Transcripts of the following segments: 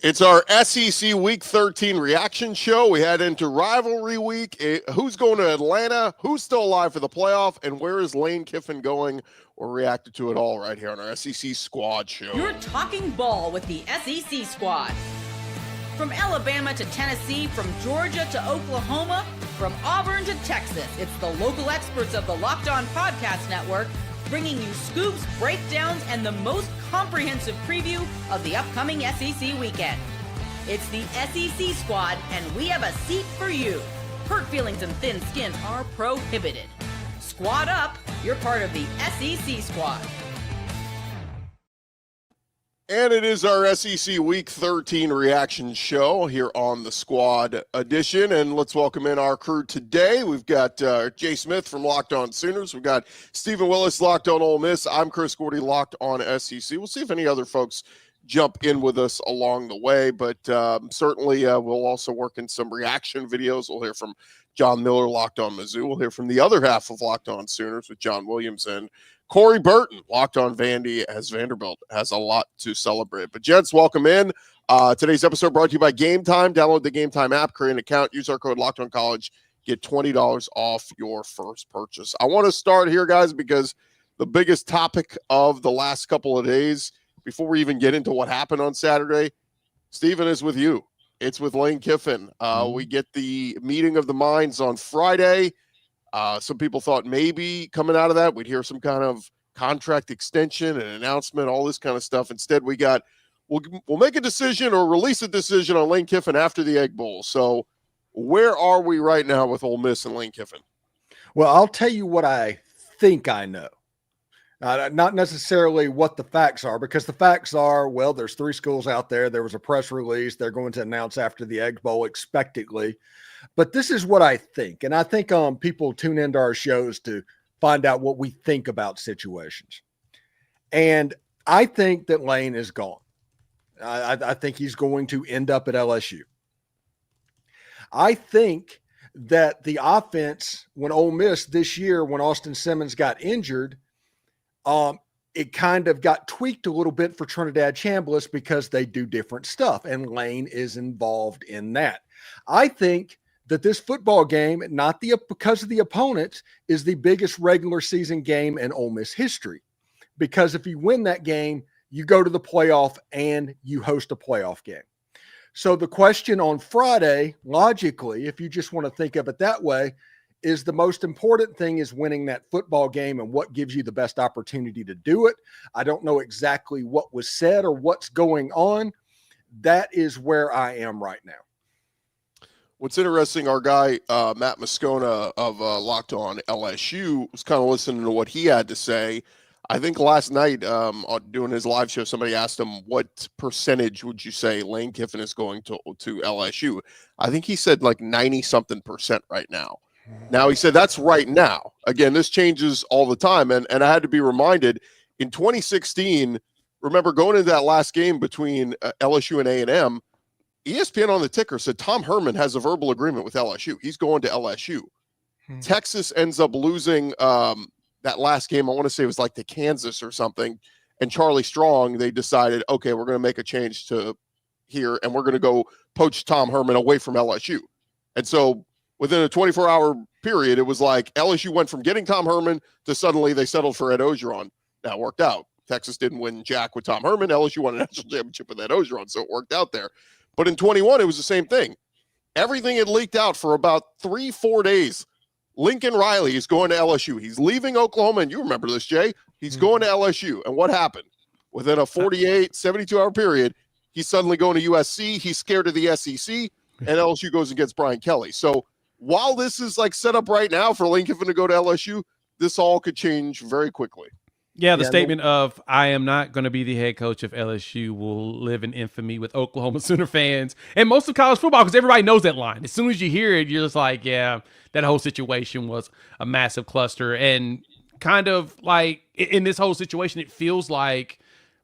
It's our SEC Week 13 reaction show. We head into rivalry week. Who's going to Atlanta? Who's still alive for the playoff? And where is Lane Kiffin going? We're reacting to it all right here on our SEC Squad show. You're talking ball with the SEC Squad. From Alabama to Tennessee, from Georgia to Oklahoma, from Auburn to Texas, it's the local experts of the Locked On Podcast Network bringing you scoops, breakdowns, and the most comprehensive preview of the upcoming SEC weekend. It's the SEC Squad, and we have a seat for you. Hurt feelings and thin skin are prohibited. Squad up, you're part of the SEC Squad. And it is our SEC Week 13 reaction show here on the Squad edition. And let's welcome in our crew today. We've got Jay Smith from Locked On Sooners. We've got Stephen Willis, Locked On Ole Miss. I'm Chris Gordy, Locked On SEC. We'll see if any other folks jump in with us along the way. But certainly we'll also work in some reaction videos. We'll hear from John Miller, Locked On Mizzou. We'll hear from the other half of Locked On Sooners with John Williams and Corey Burton, Locked On Vandy, as Vanderbilt has a lot to celebrate. But gents, welcome in. Today's episode brought to you by Gametime. Download the Gametime app, create an account, use our code Locked On College, get $20 off your first purchase. I want to start here, guys, because the biggest topic of the last couple of days, before we even get into what happened on Saturday, Stephen, is with you. It's with Lane Kiffin. We get the meeting of the minds on Friday. Some people thought maybe coming out of that, we'd hear some kind of contract extension and announcement, all this kind of stuff. Instead, we'll make a decision or release a decision on Lane Kiffin after the Egg Bowl. So where are we right now with Ole Miss and Lane Kiffin? Well, I'll tell you what I think I know. Not necessarily what the facts are, because the facts are, well, there's 3 schools out there. There was a press release. They're going to announce after the Egg Bowl expectedly. But this is what I think. And I think people tune into our shows to find out what we think about situations. And I think that Lane is gone. I think he's going to end up at LSU. I think that the offense, when Ole Miss this year, when Austin Simmons got injured, it kind of got tweaked a little bit for Trinidad Chambliss because they do different stuff, and Lane is involved in that. I think that this football game, because of the opponents, is the biggest regular season game in Ole Miss history. Because if you win that game, you go to the playoff and you host a playoff game. So the question on Friday, logically, if you just want to think of it that way, is the most important thing is winning that football game and what gives you the best opportunity to do it. I don't know exactly what was said or what's going on. That is where I am right now. What's interesting, our guy, Matt Moscona of Locked On LSU, was kind of listening to what he had to say. I think last night, doing his live show, somebody asked him, what percentage would you say Lane Kiffin is going to LSU? I think he said like 90-something% right now. Now, he said that's right now. Again, this changes all the time. And I had to be reminded, in 2016, remember going into that last game between LSU and A&M, ESPN on the ticker said Tom Herman has a verbal agreement with LSU. He's going to LSU. Texas ends up losing that last game. I want to say it was like to Kansas or something. And Charlie Strong, they decided, okay, we're going to make a change to here, and we're going to go poach Tom Herman away from LSU. And so within a 24-hour period, it was like LSU went from getting Tom Herman to suddenly they settled for Ed Ogeron. Now, it worked out. Texas didn't win jack with Tom Herman. LSU won a national championship with Ed Ogeron, so it worked out there. But in 21, it was the same thing. Everything had leaked out for about 3-4 days. Lincoln Riley is going to LSU. He's leaving Oklahoma, and you remember this, Jay. He's going to LSU. And what happened? Within a 48, 72-hour period, he's suddenly going to USC. He's scared of the SEC, and LSU goes and gets Brian Kelly. So while this is like set up right now for Lane Kiffin to go to LSU, this all could change very quickly. Yeah, the statement of I am not going to be the head coach of LSU will live in infamy with Oklahoma Sooner fans and most of college football, because everybody knows that line. As soon as you hear it, you're just like, yeah, that whole situation was a massive cluster. And kind of like in this whole situation, it feels like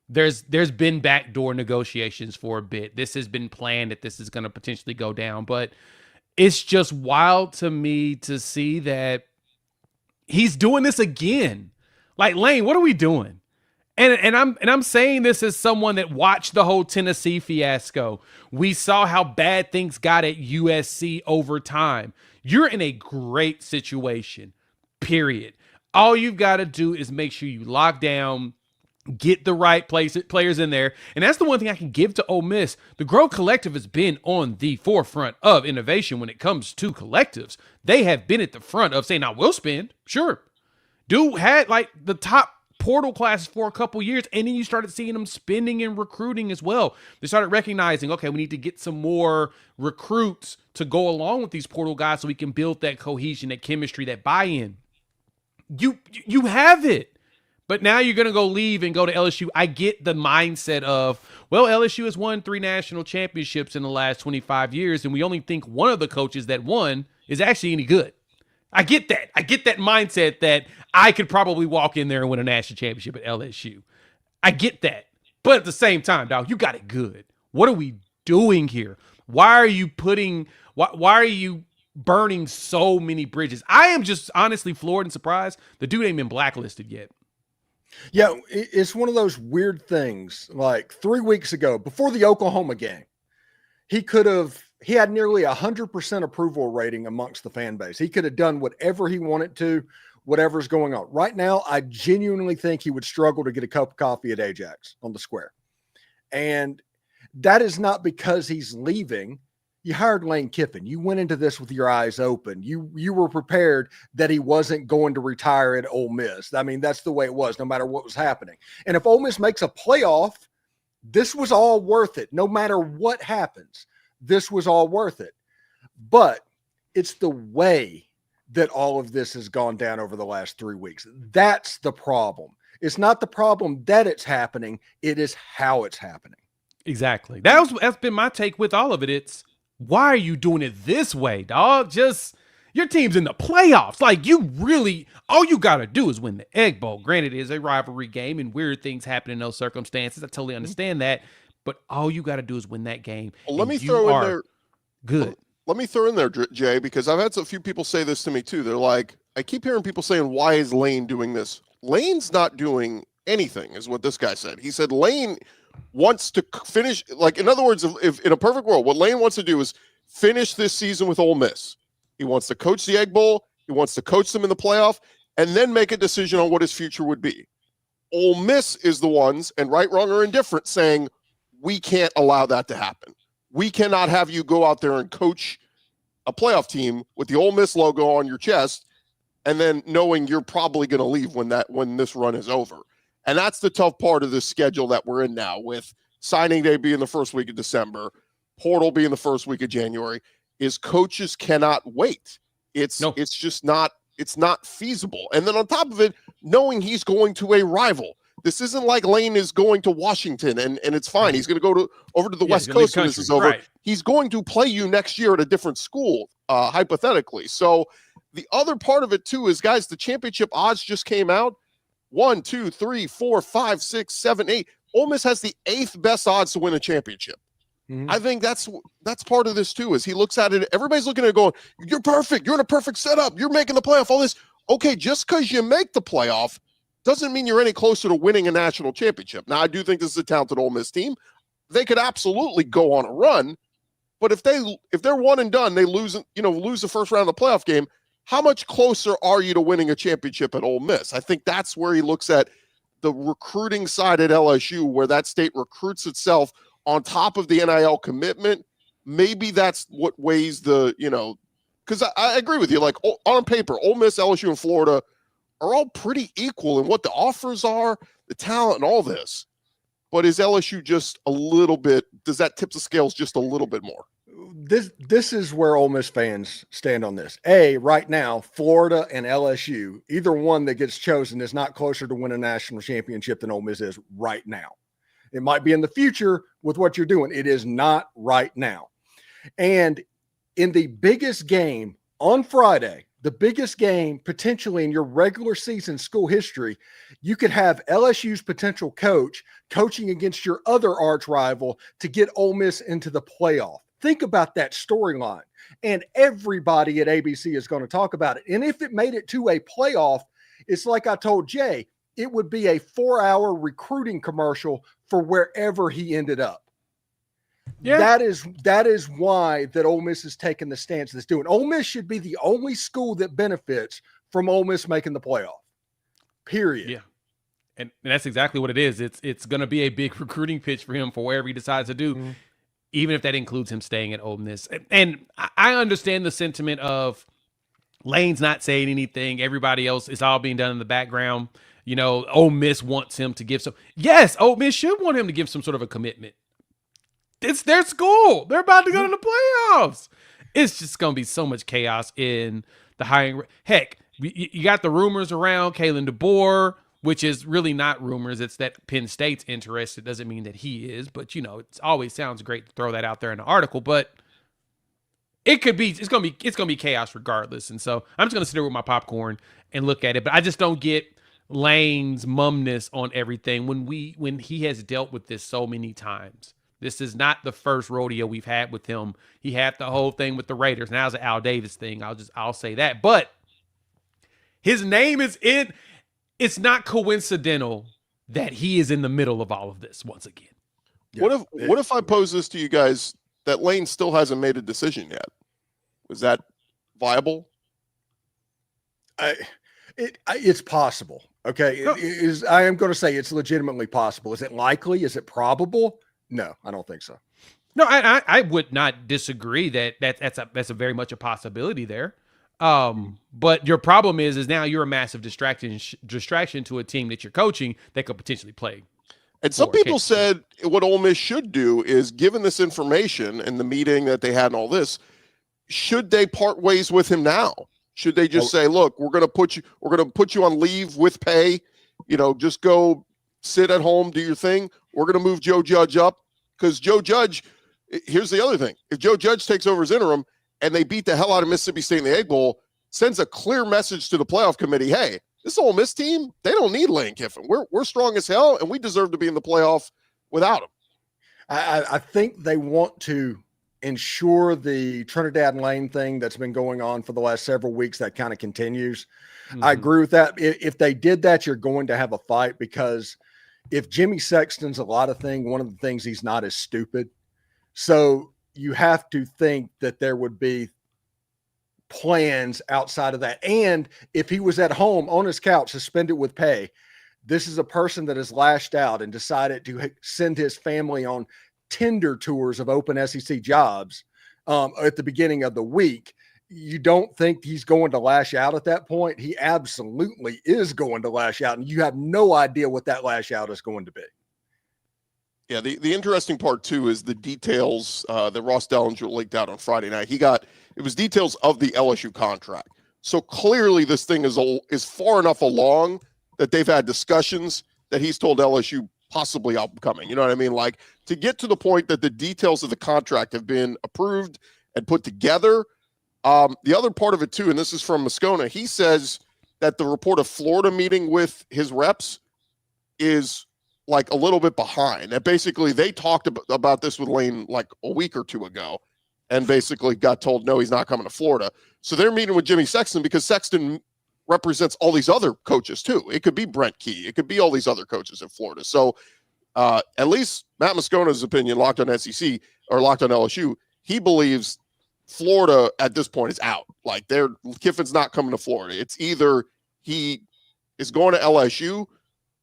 there's been backdoor negotiations for a bit. This has been planned that this is going to potentially go down. But it's just wild to me to see that he's doing this again. Like, Lane, what are we doing? And I'm saying this as someone that watched the whole Tennessee fiasco. We saw how bad things got at USC over time. You're in a great situation, period. All you've got to do is make sure you lock down, get the right players in there. And that's the one thing I can give to Ole Miss. The Grow Collective has been on the forefront of innovation when it comes to collectives. They have been at the front of saying, now we'll spend. Sure. Dude had like the top portal classes for a couple years, and then you started seeing them spending and recruiting as well. They started recognizing, okay, we need to get some more recruits to go along with these portal guys so we can build that cohesion, that chemistry, that buy-in. You have it. But now you're going to go leave and go to LSU. I get the mindset of, well, LSU has won 3 national championships in the last 25 years, and we only think one of the coaches that won is actually any good. I get that. I get that mindset that I could probably walk in there and win a national championship at LSU. I get that. But at the same time, dog, you got it good. What are we doing here? Why are you burning so many bridges? I am just honestly floored and surprised the dude ain't been blacklisted yet. Yeah, it's one of those weird things. Like 3 weeks ago, before the Oklahoma game, he had nearly 100% approval rating amongst the fan base. He could have done whatever he wanted to, whatever's going on. Right now, I genuinely think he would struggle to get a cup of coffee at Ajax on the square. And that is not because he's leaving. You hired Lane Kiffin. You went into this with your eyes open. You were prepared that he wasn't going to retire at Ole Miss. I mean, that's the way it was, no matter what was happening. And if Ole Miss makes a playoff, this was all worth it. No matter what happens, this was all worth it. But it's the way that all of this has gone down over the last 3 weeks. That's the problem. It's not the problem that it's happening. It is how it's happening. Exactly. That's been my take with all of it. It's, why are you doing it this way, dog? Just, your team's in the playoffs. Like, you really, all you got to do is win the Egg Bowl. Granted, it is a rivalry game and weird things happen in those circumstances. I totally understand that. But all you got to do is win that game. Well, let me throw in there. Good. Let me throw in there, Jay, because I've had a few people say this to me too. They're like, I keep hearing people saying, why is Lane doing this? Lane's not doing anything, is what this guy said. He said Lane wants to finish, like, in other words, if in a perfect world, what Lane wants to do is finish this season with Ole Miss. He wants to coach the Egg Bowl. He wants to coach them in the playoff and then make a decision on what his future would be. Ole Miss is the ones, and right, wrong, or indifferent, saying, we can't allow that to happen. We cannot have you go out there and coach a playoff team with the Ole Miss logo on your chest and then knowing you're probably going to leave when this run is over. And that's the tough part of this schedule that we're in now, with signing day being the first week of December, portal being the first week of January, is coaches cannot wait. It's just not, it's not feasible. And then on top of it, knowing he's going to a rival. This isn't like Lane is going to Washington and it's fine. He's going to go over to the West Coast when this is over. Right. He's going to play you next year at a different school, hypothetically. So the other part of it too is, guys, the championship odds just came out. 1, 2, 3, 4, 5, 6, 7, 8. Ole Miss has the 8th best odds to win a championship. Mm-hmm. I think that's part of this too, is he looks at it. Everybody's looking at it going, you're perfect. You're in a perfect setup. You're making the playoff, all this. Okay, just because you make the playoff doesn't mean you're any closer to winning a national championship. Now, I do think this is a talented Ole Miss team. They could absolutely go on a run, but if they're one and done, they lose the first round of the playoff game. How much closer are you to winning a championship at Ole Miss? I think that's where he looks at the recruiting side at LSU, where that state recruits itself on top of the NIL commitment. Maybe that's what weighs the, because I agree with you. Like, on paper, Ole Miss, LSU, and Florida are all pretty equal in what the offers are, the talent, and all this. But is LSU just a little bit, does that tip the scales just a little bit more? This is where Ole Miss fans stand on this. Right now, Florida and LSU, either one that gets chosen is not closer to win a national championship than Ole Miss is right now. It might be in the future with what you're doing. It is not right now. And in the biggest game on Friday, the biggest game potentially in your regular season school history, you could have LSU's potential coach coaching against your other arch rival to get Ole Miss into the playoff. Think about that storyline. And everybody at ABC is going to talk about it. And if it made it to a playoff, it's like I told Jay, it would be a 4-hour recruiting commercial for wherever he ended up. Yeah. That is why that Ole Miss is taking the stance that's doing. Ole Miss should be the only school that benefits from Ole Miss making the playoff. Period. Yeah. And that's exactly what it is. It's going to be a big recruiting pitch for him for wherever he decides to do, even if that includes him staying at Ole Miss. And I understand the sentiment of Lane's not saying anything. Everybody else, it's all being done in the background. You know, Ole Miss wants him to give some. Yes, Ole Miss should want him to give some sort of a commitment. It's their school. They're about to go to the playoffs. It's just going to be so much chaos in the hiring. Heck, you got the rumors around Kalen DeBoer, which is really not rumors. It's that Penn State's interested. Doesn't mean that he is, but it always sounds great to throw that out there in an article. But it could be. It's gonna be chaos regardless. And so I'm just gonna sit there with my popcorn and look at it. But I just don't get Lane's mumness on everything when he has dealt with this so many times. This is not the first rodeo we've had with him. He had the whole thing with the Raiders. Now it's an Al Davis thing. I'll say that. But his name is in. It's not coincidental that he is in the middle of all of this once again. Yeah. What if I pose this to you guys that Lane still hasn't made a decision yet? Was that viable? It's possible. Okay. I am going to say it's legitimately possible. Is it likely? Is it probable? No, I don't think so. No, I would not disagree that's a very much a possibility there. But your problem is now you're a massive distraction to a team that you're coaching that could potentially play. And some people said what Ole Miss should do is, given this information and the meeting that they had and all this, should they part ways with him now? Should they just say, look, we're going to put you on leave with pay, just go sit at home, do your thing. We're going to move Joe Judge up, because Joe Judge, here's the other thing. If Joe Judge takes over as interim and they beat the hell out of Mississippi State in the Egg Bowl, sends a clear message to the playoff committee, hey, this Ole Miss team, they don't need Lane Kiffin. We're strong as hell, and we deserve to be in the playoff without him. I think they want to ensure the Trinidad Lane thing that's been going on for the last several weeks, that kind of continues. I agree with that. If they did that, you're going to have a fight, because if Jimmy Sexton's a lot of things, one of the things he's not is stupid. So you have to think that there would be plans outside of that. And if he was at home on his couch, suspended with pay, this is a person that has lashed out and decided to send his family on Tinder tours of open SEC jobs at the beginning of the week. You don't think he's going to lash out at that point? He absolutely is going to lash out, and you have no idea what that lash out is going to be. Yeah, the interesting part, too, is the details that Ross Dellinger leaked out on Friday night. It was details of the LSU contract. So clearly this thing is far enough along that they've had discussions that he's told LSU possibly upcoming. You know what I mean? Like, to get to the point that the details of the contract have been approved and put together. The other part of it, too, and this is from Moscona, he says that the report of Florida meeting with his reps is like a little bit behind. That basically they talked about this with Lane like a week or two ago and basically got told, no, he's not coming to Florida. So they're meeting with Jimmy Sexton because Sexton represents all these other coaches, too. It could be Brent Key. It could be all these other coaches in Florida. So at least Matt Moscona's opinion, Locked on SEC or Locked on LSU, he believes Florida at this point is out. Like, Kiffin's not coming to Florida. It's either he is going to LSU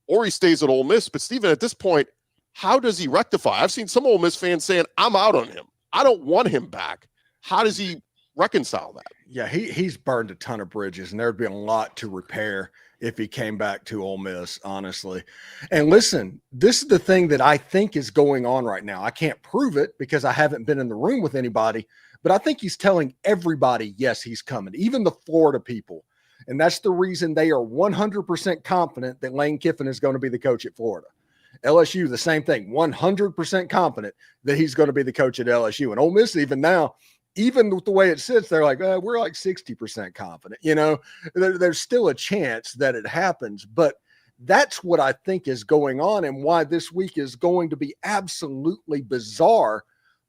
or he stays at Ole Miss. But Steven, at this point, how does he rectify? I've seen some Ole Miss fans saying, I'm out on him. I don't want him back. How does he reconcile that? Yeah, he's burned a ton of bridges, and there'd be a lot to repair if he came back to Ole Miss, honestly. And listen, this is the thing that I think is going on right now. I can't prove it because I haven't been in the room with anybody, but I think he's telling everybody, yes, he's coming, even the Florida people. And that's the reason they are 100% confident that Lane Kiffin is going to be the coach at Florida. LSU, the same thing, 100% confident that he's going to be the coach at LSU. And Ole Miss, even now, even with the way it sits, they're like, we're like 60% confident. There's still a chance that it happens. But that's what I think is going on, and why this week is going to be absolutely bizarre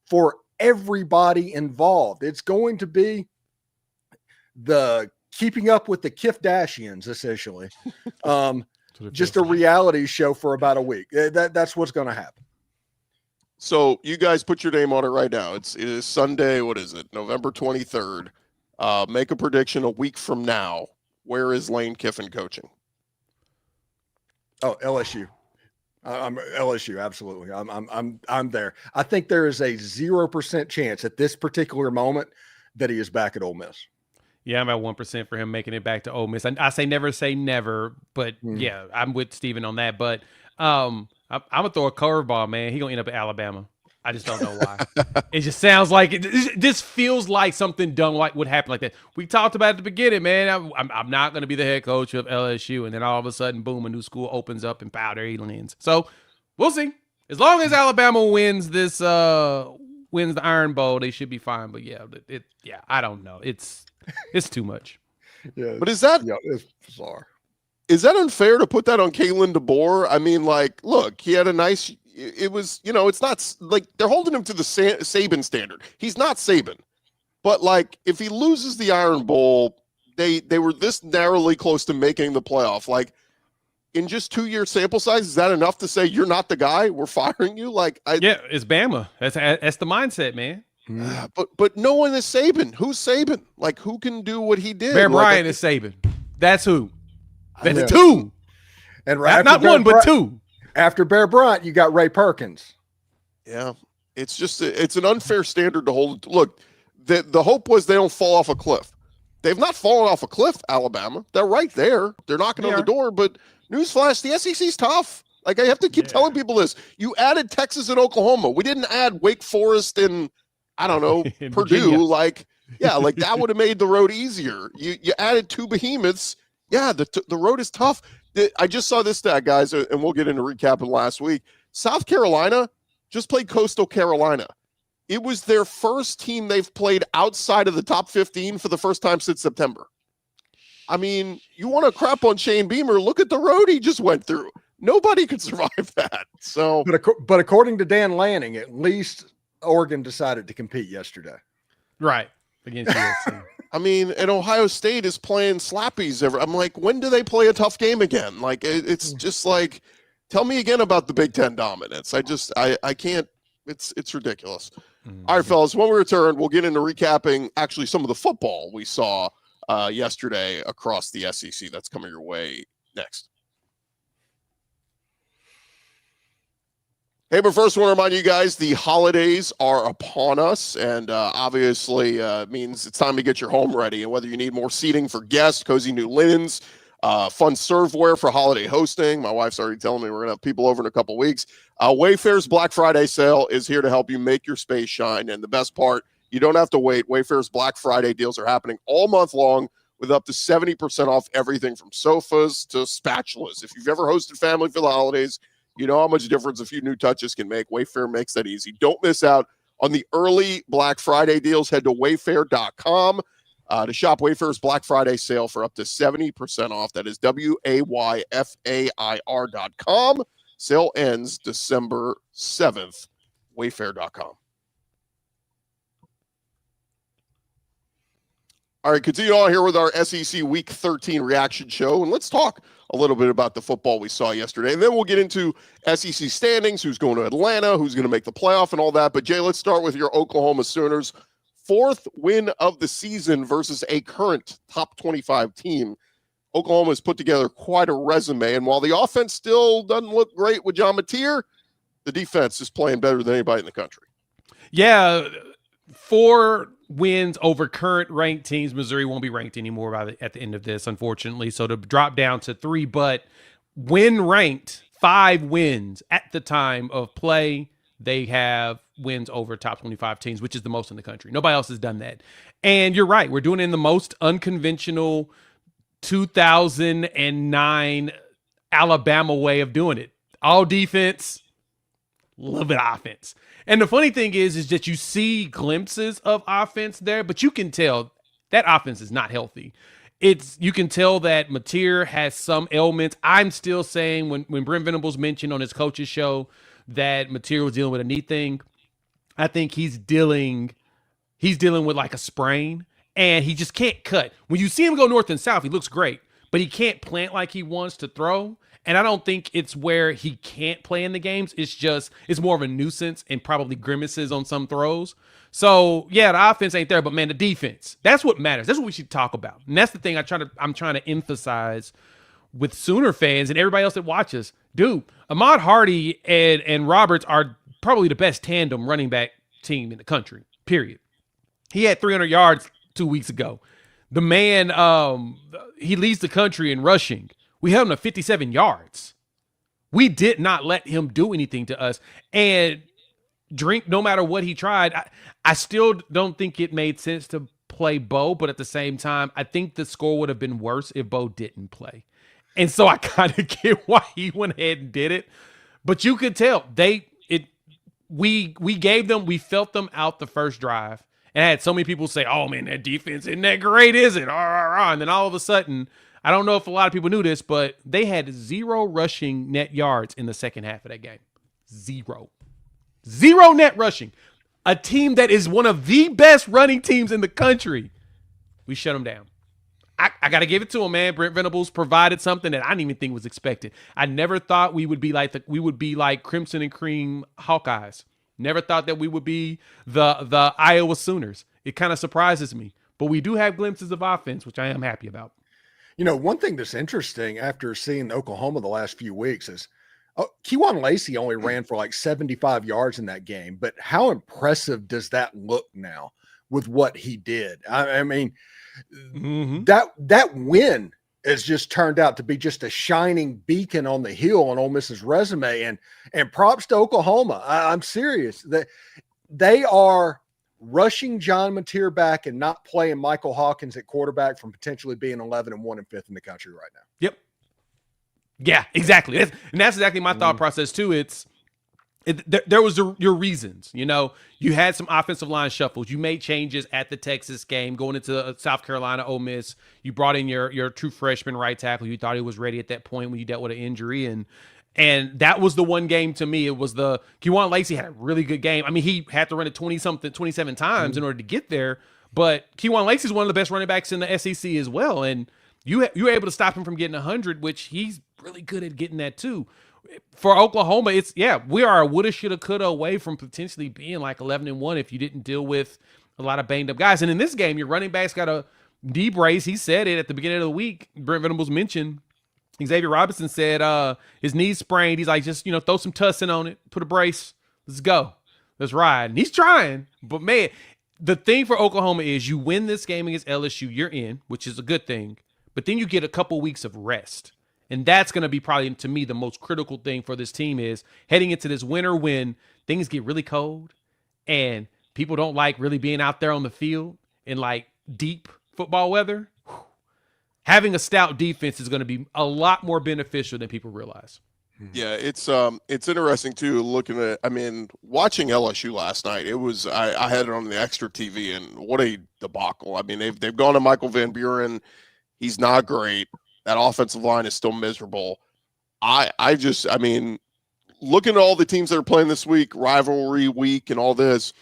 for everybody involved. It's going to be the keeping up with the Kifdashians, essentially. just a reality show for about a week. That's what's going to happen. So you guys put your name on it right now. It is Sunday. What is it? November 23rd. Make a prediction a week from now. Where is Lane Kiffin coaching? Oh, LSU. I'm LSU. Absolutely. I'm there. I think there is a 0% chance at this particular moment that he is back at Ole Miss. Yeah, I'm at 1% for him making it back to Ole Miss. I say never, but yeah, I'm with Steven on that. But I'm gonna throw a curveball, man. He gonna end up at Alabama. I just don't know why. It just sounds like this feels like something done like would happen like that. We talked about it at the beginning, man. I'm not going to be the head coach of LSU, and then all of a sudden, boom, a new school opens up in Powder Elands. So we'll see. As long as Alabama wins this, wins the Iron Bowl, they should be fine. But yeah, I don't know. It's too much. Yeah, but it's bizarre. Is that unfair to put that on Kalen DeBoer? I mean, like, look, he had a nice. It was, it's not like they're holding him to the Saban standard. He's not Saban, but like if he loses the Iron Bowl, they were this narrowly close to making the playoff. Like in just 2-year sample size, is that enough to say you're not the guy? We're firing you? Like, yeah, it's Bama. That's the mindset, man. But no one is Saban. Who's Saban? Like who can do what he did? Bear Bryant is Saban. That's who. That's two. And right, not one, but two. After Bear Bryant, you got Ray Perkins. Yeah, it's just it's an unfair standard to hold. Look, the hope was they don't fall off a cliff. They've not fallen off a cliff, Alabama. They're right there. They're knocking on the door. But newsflash, the SEC's tough. Like I have to keep telling people this. You added Texas and Oklahoma. We didn't add Wake Forest and I don't know Purdue. Virginia. Like that would have made the road easier. You added 2 behemoths. Yeah, the road is tough. I just saw this stat, guys, and we'll get into recapping last week. South Carolina just played Coastal Carolina. It was their first team they've played outside of the top 15 for the first time since September. I mean, you want to crap on Shane Beamer? Look at the road he just went through. Nobody could survive that. So, but according to Dan Lanning, at least Oregon decided to compete yesterday. Right. Against USC. I mean, and Ohio State is playing slappies. I'm like, when do they play a tough game again? Like, it's just like, tell me again about the Big Ten dominance. I can't. It's ridiculous. Mm-hmm. All right, fellas, when we return, we'll get into recapping actually some of the football we saw yesterday across the SEC. That's coming your way next. Hey, but first, I want to remind you guys, the holidays are upon us, and obviously means it's time to get your home ready. And whether you need more seating for guests, cozy new linens, fun serveware for holiday hosting. My wife's already telling me we're going to have people over in a couple weeks. Wayfair's Black Friday sale is here to help you make your space shine. And the best part, you don't have to wait. Wayfair's Black Friday deals are happening all month long with up to 70% off everything from sofas to spatulas. If you've ever hosted family for the holidays, you know how much difference a few new touches can make. Wayfair makes that easy. Don't miss out on the early Black Friday deals. Head to wayfair.com to shop Wayfair's Black Friday sale for up to 70% off. That is WAYFAIR.com. Sale ends December 7th. Wayfair.com. All right, continue on here with our SEC Week 13 reaction show, and let's talk a little bit about the football we saw yesterday. And then we'll get into SEC standings, who's going to Atlanta, who's going to make the playoff and all that. But, Jay, let's start with your Oklahoma Sooners. 4th win of the season versus a current top 25 team. Oklahoma has put together quite a resume. And while the offense still doesn't look great with John Mateer, the defense is playing better than anybody in the country. Yeah, 4 wins over current ranked teams. Missouri won't be ranked anymore at the end of this, unfortunately. So to drop down to 3, but when ranked, 5 wins at the time of play. They have wins over top 25 teams, which is the most in the country. Nobody else has done that. And you're right. We're doing it in the most unconventional 2009 Alabama way of doing it. All defense, a little bit of offense. And the funny thing is that you see glimpses of offense there, but you can tell that offense is not healthy. You can tell that Mateer has some ailments. I'm still saying when Brent Venables mentioned on his coach's show that Mateer was dealing with a knee thing, I think he's dealing with like a sprain, and he just can't cut. When you see him go north and south, he looks great, but he can't plant like he wants to throw. And I don't think it's where he can't play in the games. It's more of a nuisance and probably grimaces on some throws. So yeah, the offense ain't there, but man, the defense, that's what matters. That's what we should talk about. And that's the thing I'm trying to emphasize with Sooner fans and everybody else that watches. Dude, Ahmad Hardy and Roberts are probably the best tandem running back team in the country, period. He had 300 yards 2 weeks ago. The man, he leads the country in rushing. We held him to 57 yards. We did not let him do anything to us. And Drink, no matter what he tried, I still don't think it made sense to play Bo, but at the same time, I think the score would have been worse if Bo didn't play. And so I kind of get why he went ahead and did it. But you could tell we felt them out the first drive. And I had so many people say, oh man, that defense isn't that great, is it? And then all of a sudden, I don't know if a lot of people knew this, but they had 0 rushing net yards in the second half of that game. 0 net rushing. A team that is one of the best running teams in the country. We shut them down. I got to give it to him, man. Brent Venables provided something that I didn't even think was expected. I never thought we would be like Crimson and Cream Hawkeyes. Never thought that we would be the Iowa Sooners. It kind of surprises me. But we do have glimpses of offense, which I am happy about. You know, one thing that's interesting after seeing Oklahoma the last few weeks is Kejuan Lacey only ran for like 75 yards in that game. But how impressive does that look now with what he did? I mean, that win has just turned out to be just a shining beacon on the hill on Ole Miss's resume. And props to Oklahoma. I'm serious. They are rushing John Mateer back and not playing Michael Hawkins at quarterback from potentially being 11-1 and 5th in the country right now. Yep. Yeah, exactly. That's exactly my thought process too. There was your reasons. You know, you had some offensive line shuffles. You made changes at the Texas game, going into South Carolina, Ole Miss. You brought in your true freshman right tackle. You thought he was ready at that point when you dealt with an injury, and that was the one game to me. It was the Kejuan Lacey had a really good game. I mean, he had to run it 27 times in order to get there. But Kejuan Lacey is one of the best running backs in the SEC as well, and you were able to stop him from getting 100, which he's really good at getting that too. For Oklahoma, we are a woulda, shoulda, coulda away from potentially being like 11-1 if you didn't deal with a lot of banged up guys. And in this game, your running back's got a knee brace. He said it at the beginning of the week. Brent Venables mentioned Xavier Robinson said his knee's sprained. He's like, just throw some tussin on it, put a brace, let's go, let's ride. And he's trying, but man, the thing for Oklahoma is you win this game against LSU, you're in, which is a good thing. But then you get a couple weeks of rest. And that's going to be probably, to me, the most critical thing for this team is heading into this winter when things get really cold and people don't like really being out there on the field in like deep football weather. Having a stout defense is going to be a lot more beneficial than people realize. Yeah, it's interesting too. Looking at, watching LSU last night, it was I had it on the extra TV, and what a debacle. I mean, they've gone to Michael Van Buren. He's not great. That offensive line is still miserable. Looking at all the teams that are playing this week, rivalry week and all this,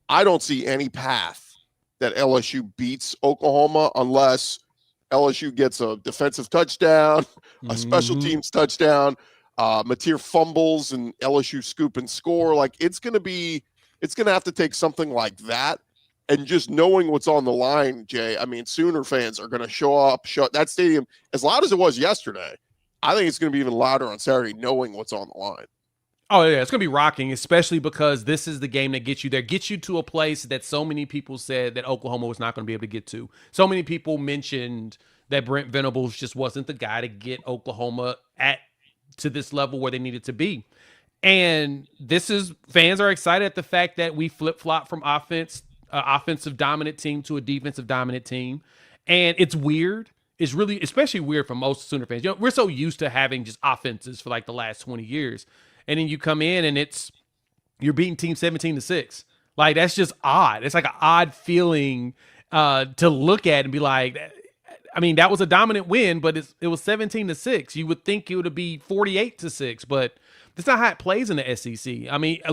I don't see any path that LSU beats Oklahoma unless LSU gets a defensive touchdown, a special teams touchdown, Mateer fumbles and LSU scoop and score. Like it's going to have to take something like that. And just knowing what's on the line, Jay, Sooner fans are going to show up, shut that stadium as loud as it was yesterday. I think it's going to be even louder on Saturday, knowing what's on the line. Oh, yeah, it's going to be rocking, especially because this is the game that gets you there, gets you to a place that so many people said that Oklahoma was not going to be able to get to. So many people mentioned that Brent Venables just wasn't the guy to get Oklahoma to this level where they needed to be. And fans are excited at the fact that we flip-flop from offensive dominant team to a defensive dominant team. And it's weird. It's really, especially weird for most Sooner fans. We're so used to having just offenses for like the last 20 years. And then you come in and you're beating team 17-6. Like, that's just odd. It's like an odd feeling to look at and be like, that was a dominant win, but it was 17-6. You would think it would be 48-6, but that's not how it plays in the SEC.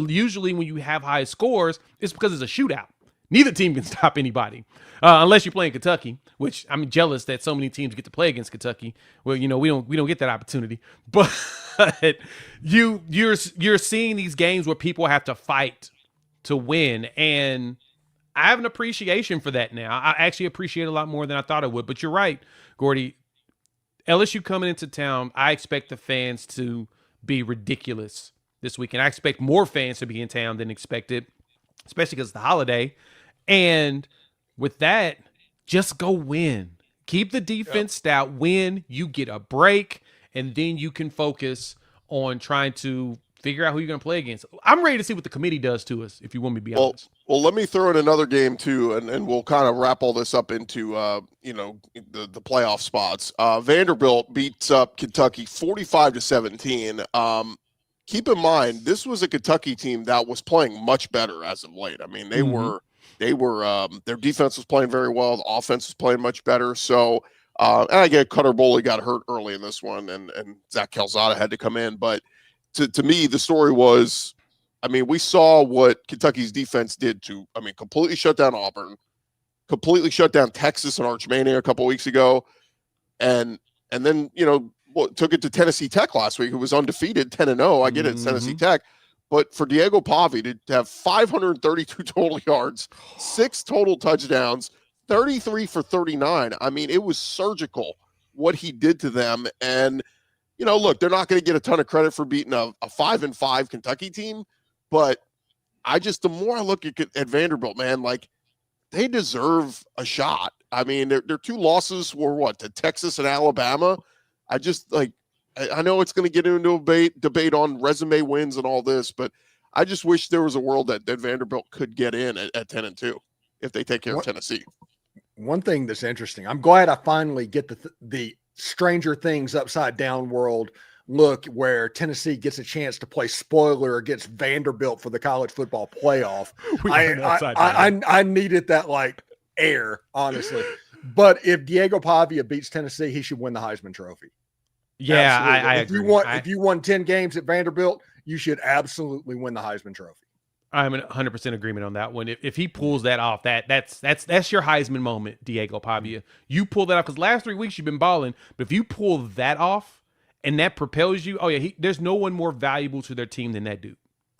Usually when you have high scores, it's because it's a shootout. Neither team can stop anybody unless you're playing Kentucky, which I'm jealous that so many teams get to play against Kentucky. Well, we don't get that opportunity, but you're seeing these games where people have to fight to win, and I have an appreciation for that now. I actually appreciate it a lot more than I thought I would. But you're right, Gordy. LSU coming into town, I expect the fans to be ridiculous this weekend. I expect more fans to be in town than expected, especially because it's the holiday. And with that, just go win. Keep the defense stout. Win. You get a break, and then you can focus on trying to figure out who you're going to play against. I'm ready to see what the committee does to us, if you want me to be honest. Well, let me throw in another game too, and we'll kind of wrap all this up into the playoff spots. Vanderbilt beats up Kentucky 45-17. Keep in mind, this was a Kentucky team that was playing much better as of late. I mean, they were their defense was playing very well. The offense was playing much better. So, and I get Cutter Boley got hurt early in this one, and Zach Calzada had to come in. But to me, the story was, I mean, we saw what Kentucky's defense did to, I mean, completely shut down Auburn, completely shut down Texas and Arch Manning a couple weeks ago, and then took it to Tennessee Tech last week. It was undefeated, 10-0. I get it, it's Tennessee Tech. But for Diego Pavia to have 532 total yards, 6 total touchdowns, 33 for 39, I mean, it was surgical what he did to them. And, look, they're not going to get a ton of credit for beating a 5-5 Kentucky team. But the more I look at Vanderbilt, man, like, they deserve a shot. I mean, their 2 losses were to Texas and Alabama. I know it's going to get into a debate on resume wins and all this, but I just wish there was a world that Vanderbilt could get in at 10-2 if they take care of Tennessee. One thing that's interesting, I'm glad I finally get the Stranger Things upside down world look where Tennessee gets a chance to play spoiler against Vanderbilt for the college football playoff. I needed that air, honestly. But if Diego Pavia beats Tennessee, he should win the Heisman Trophy. Yeah, I agree. If you won 10 games at Vanderbilt, you should absolutely win the Heisman Trophy. I'm in 100% agreement on that one. If he pulls that off, that's your Heisman moment, Diego Pavia. You pull that off because last 3 weeks you've been balling. But if you pull that off and that propels you, there's no one more valuable to their team than that dude.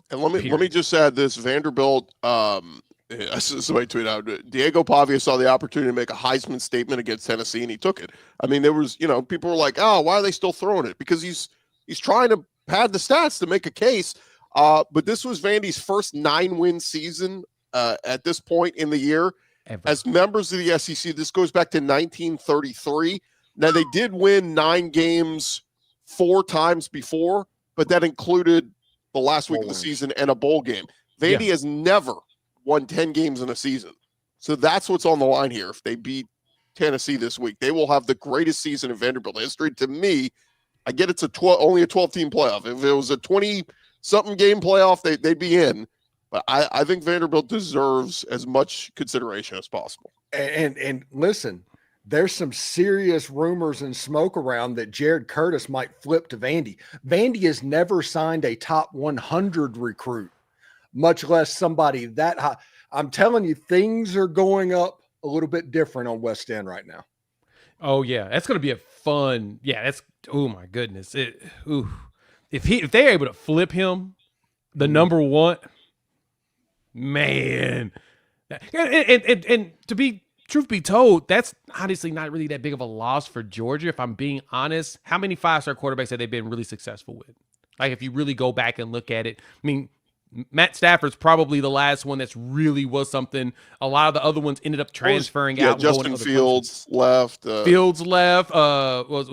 And let me just add this: Vanderbilt. Somebody tweeted out, Diego Pavia saw the opportunity to make a Heisman statement against Tennessee, and he took it. I mean, there was, people were like, "Oh, why are they still throwing it?" Because he's trying to pad the stats to make a case. But this was Vandy's first 9-win season at this point in the year. Ever. As members of the SEC. This goes back to 1933. Now, they did win 9 games 4 times before, but that included the last week of the season and a bowl game. Vandy has never won 10 games in a season. So that's what's on the line here. If they beat Tennessee this week, they will have the greatest season in Vanderbilt history. To me, I get it's only a 12-team playoff. If it was a 20-something game playoff, they'd be in. But I think Vanderbilt deserves as much consideration as possible. And listen, there's some serious rumors and smoke around that Jared Curtis might flip to Vandy. Vandy has never signed a top 100 recruit, much less somebody that high. I'm telling you, things are going up a little bit different on West End right now. Oh yeah, that's going to be a fun. Yeah, that's. Oh my goodness. If they're able to flip him, the number one, man, and to be truth be told, that's honestly not really that big of a loss for Georgia. If I'm being honest, how many 5-star quarterbacks have they been really successful with? Like if you really go back and look at it, I mean, Matt Stafford's probably the last one that's really was something. A lot of the other ones ended up transferring out. Justin Fields left. Fields left.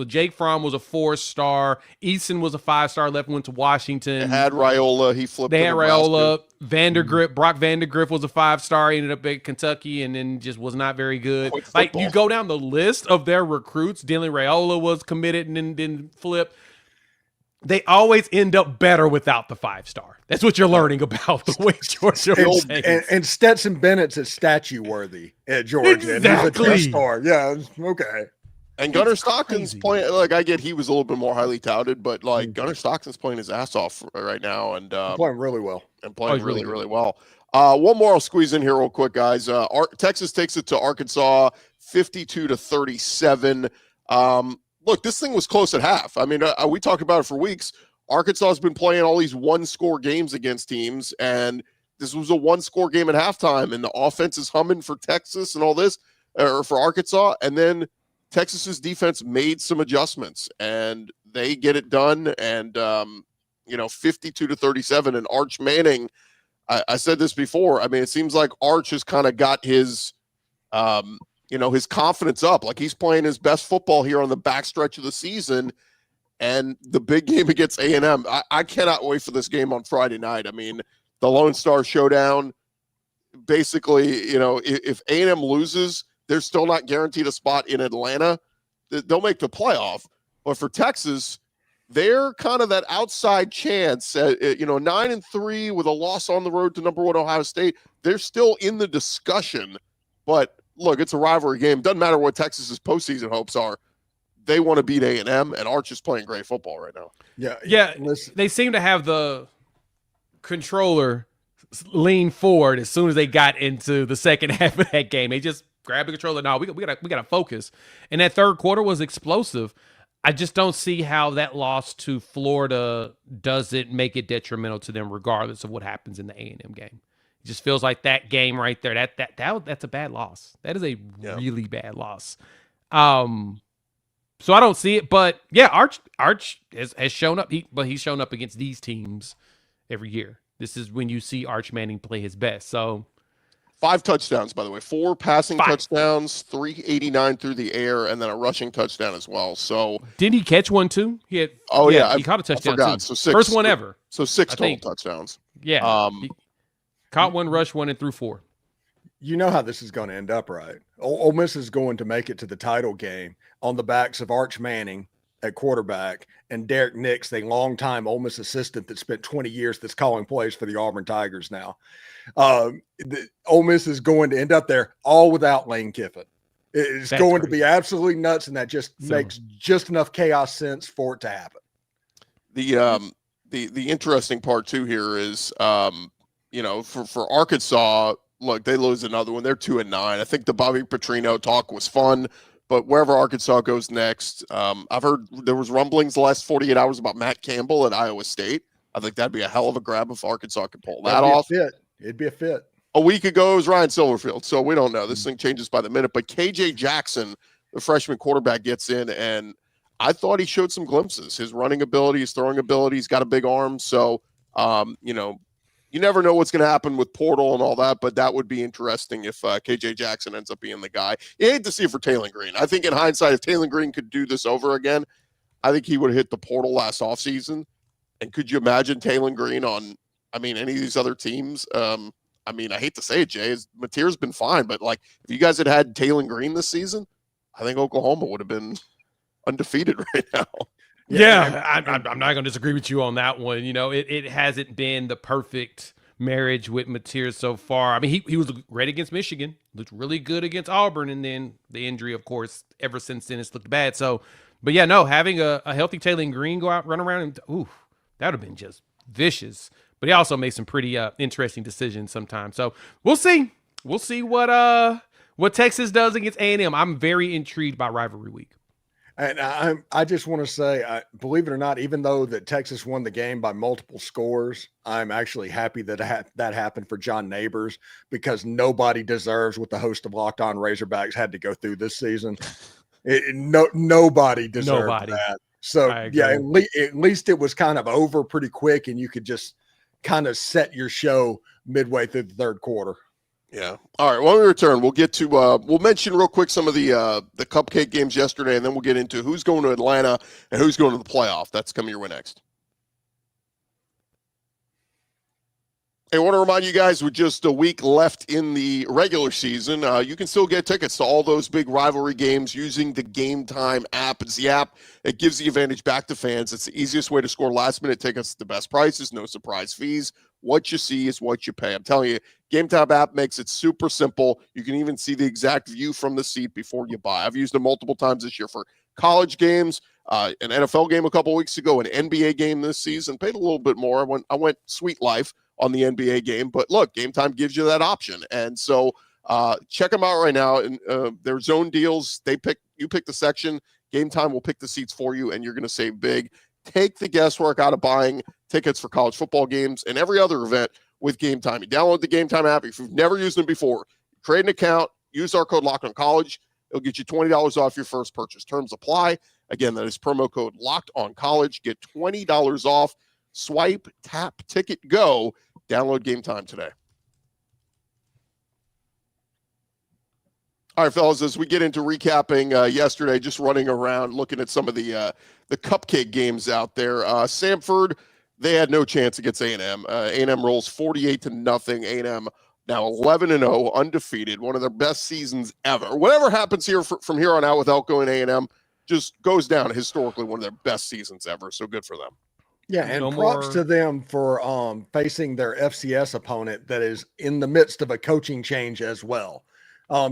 Jake Fromm was a 4-star. Eason was a 5-star. Left, went to Washington. They had Raiola. He flipped. They had Raiola. Vandergriff. Brock Vandergriff was a 5-star. Ended up at Kentucky and then just was not very good. Like you go down the list of their recruits. Dylan Raiola was committed and then flipped. They always end up better without the 5-star. That's what you're learning about the way Georgia plays. And Stetson Bennett's is statue worthy at Georgia. Exactly. And he's a star. Yeah, okay. And Gunnar Stockton's playing. Like I get, he was a little bit more highly touted, but like Gunnar Stockton's playing his ass off right now, and playing really well. And playing really well. One more I'll squeeze in here real quick, guys. Texas takes it to Arkansas 52-37. Look, this thing was close at half. I mean, we talked about it for weeks. Arkansas has been playing all these one-score games against teams, and this was a one-score game at halftime, and the offense is humming for Texas and all this, or for Arkansas, and then Texas's defense made some adjustments, and they get it done, and 52-37, and Arch Manning, I said this before, I mean, it seems like Arch has kind of got his his confidence up. Like, he's playing his best football here on the backstretch of the season, and the big game against A&M. I cannot wait for this game on Friday night. I mean, the Lone Star Showdown, basically, if A&M loses, they're still not guaranteed a spot in Atlanta. They'll make the playoff. But for Texas, they're kind of that outside chance, 9-3 with a loss on the road to number 1 Ohio State. They're still in the discussion, but look, it's a rivalry game. Doesn't matter what Texas's postseason hopes are. They want to beat A&M, and Arch is playing great football right now. Yeah. They seem to have the controller lean forward as soon as they got into the second half of that game. They just grabbed the controller. No, we gotta focus. And that third quarter was explosive. I just don't see how that loss to Florida doesn't make it detrimental to them, regardless of what happens in the A&M game. It just feels like that game right there. That's a bad loss. That is a really bad loss. So I don't see it, but yeah, Arch has shown up. He's shown up against these teams every year. This is when you see Arch Manning play his best. So 5 touchdowns, by the way, 4 passing touchdowns, 389 through the air, and then a rushing touchdown as well. So didn't he catch one too? He caught a touchdown too. So 6, first one ever. So 6 total touchdowns. Yeah, he caught one, rushed one, and threw 4. You know how this is going to end up, right? Ole Miss is going to make it to the title game on the backs of Arch Manning at quarterback and Derek Nix, the longtime Ole Miss assistant that spent 20 years that's calling plays for the Auburn Tigers now. Ole Miss is going to end up there all without Lane Kiffin. It's going to be absolutely nuts, and that just makes just enough chaos sense for it to happen. The interesting part too here is for Arkansas, look, they lose another one. They're 2-9. I think the Bobby Petrino talk was fun, but wherever Arkansas goes next, I've heard there was rumblings the last 48 hours about Matt Campbell at Iowa State. I think that'd be a hell of a grab if Arkansas could pull that off. It'd be a fit. A week ago, it was Ryan Silverfield, so we don't know. This thing changes by the minute. But KJ Jackson, the freshman quarterback, gets in, and I thought he showed some glimpses. His running ability, his throwing ability, he's got a big arm. So, you never know what's going to happen with portal and all that, but that would be interesting if KJ Jackson ends up being the guy. You hate to see it for Taylor Green. I think in hindsight, if Taylor Green could do this over again, I think he would have hit the portal last offseason. And could you imagine Taylor Green on, any of these other teams? I hate to say it, Jay, Mateer's been fine, but if you guys had Taylor Green this season, I think Oklahoma would have been undefeated right now. Yeah, I'm not going to disagree with you on that one. It hasn't been the perfect marriage with Mateer so far. He was great against Michigan, looked really good against Auburn, and then the injury, of course, ever since then it's looked bad. So, but yeah, no, having a healthy Taylor Green go out, run around, and that would have been just vicious. But he also made some pretty interesting decisions sometimes. So we'll see. We'll see what Texas does against A&M. I'm very intrigued by rivalry week. And I just want to say, believe it or not, even though that Texas won the game by multiple scores, I'm actually happy that that happened for John Neighbors, because nobody deserves what the host of Locked On Razorbacks had to go through this season. Nobody deserved that. So, yeah, at least it was kind of over pretty quick, and you could just kind of set your show midway through the third quarter. Yeah. All right. When we return, we'll get to we'll mention real quick some of the cupcake games yesterday, and then we'll get into who's going to Atlanta and who's going to the playoff. That's coming your way next. I want to remind you guys, with just a week left in the regular season, you can still get tickets to all those big rivalry games using the Gametime app. It's the app that gives the advantage back to fans. It's the easiest way to score last-minute tickets at the best prices, no surprise fees. What you see is what you pay. I'm telling you, Gametime app makes it super simple. You can even see the exact view from the seat before you buy. I've used it multiple times this year for college games, an NFL game a couple weeks ago, an NBA game this season. Paid a little bit more. I went sweet life. on the NBA game. But look, Game Time gives you that option. And so check them out right now. And their zone deals, you pick the section. Game Time will pick the seats for you, and you're going to save big. Take the guesswork out of buying tickets for college football games and every other event with Game Time. You download the Game Time app. If you've never used them before, create an account, use our code LOCKEDONCollege. It'll get you $20 off your first purchase. Terms apply. Again, that is promo code LOCKEDONCollege. Get $20 off. Swipe, tap, ticket, go. Download Game Time today. All right, fellas, as we get into recapping yesterday, just running around, looking at some of the cupcake games out there. Samford, they had no chance against A&M. A&M rolls 48-0. A&M now 11-0, undefeated, one of their best seasons ever. Whatever happens here from here on out with Elko and A&M just goes down historically one of their best seasons ever. So good for them. Yeah, and props to them for facing their FCS opponent that is in the midst of a coaching change as well.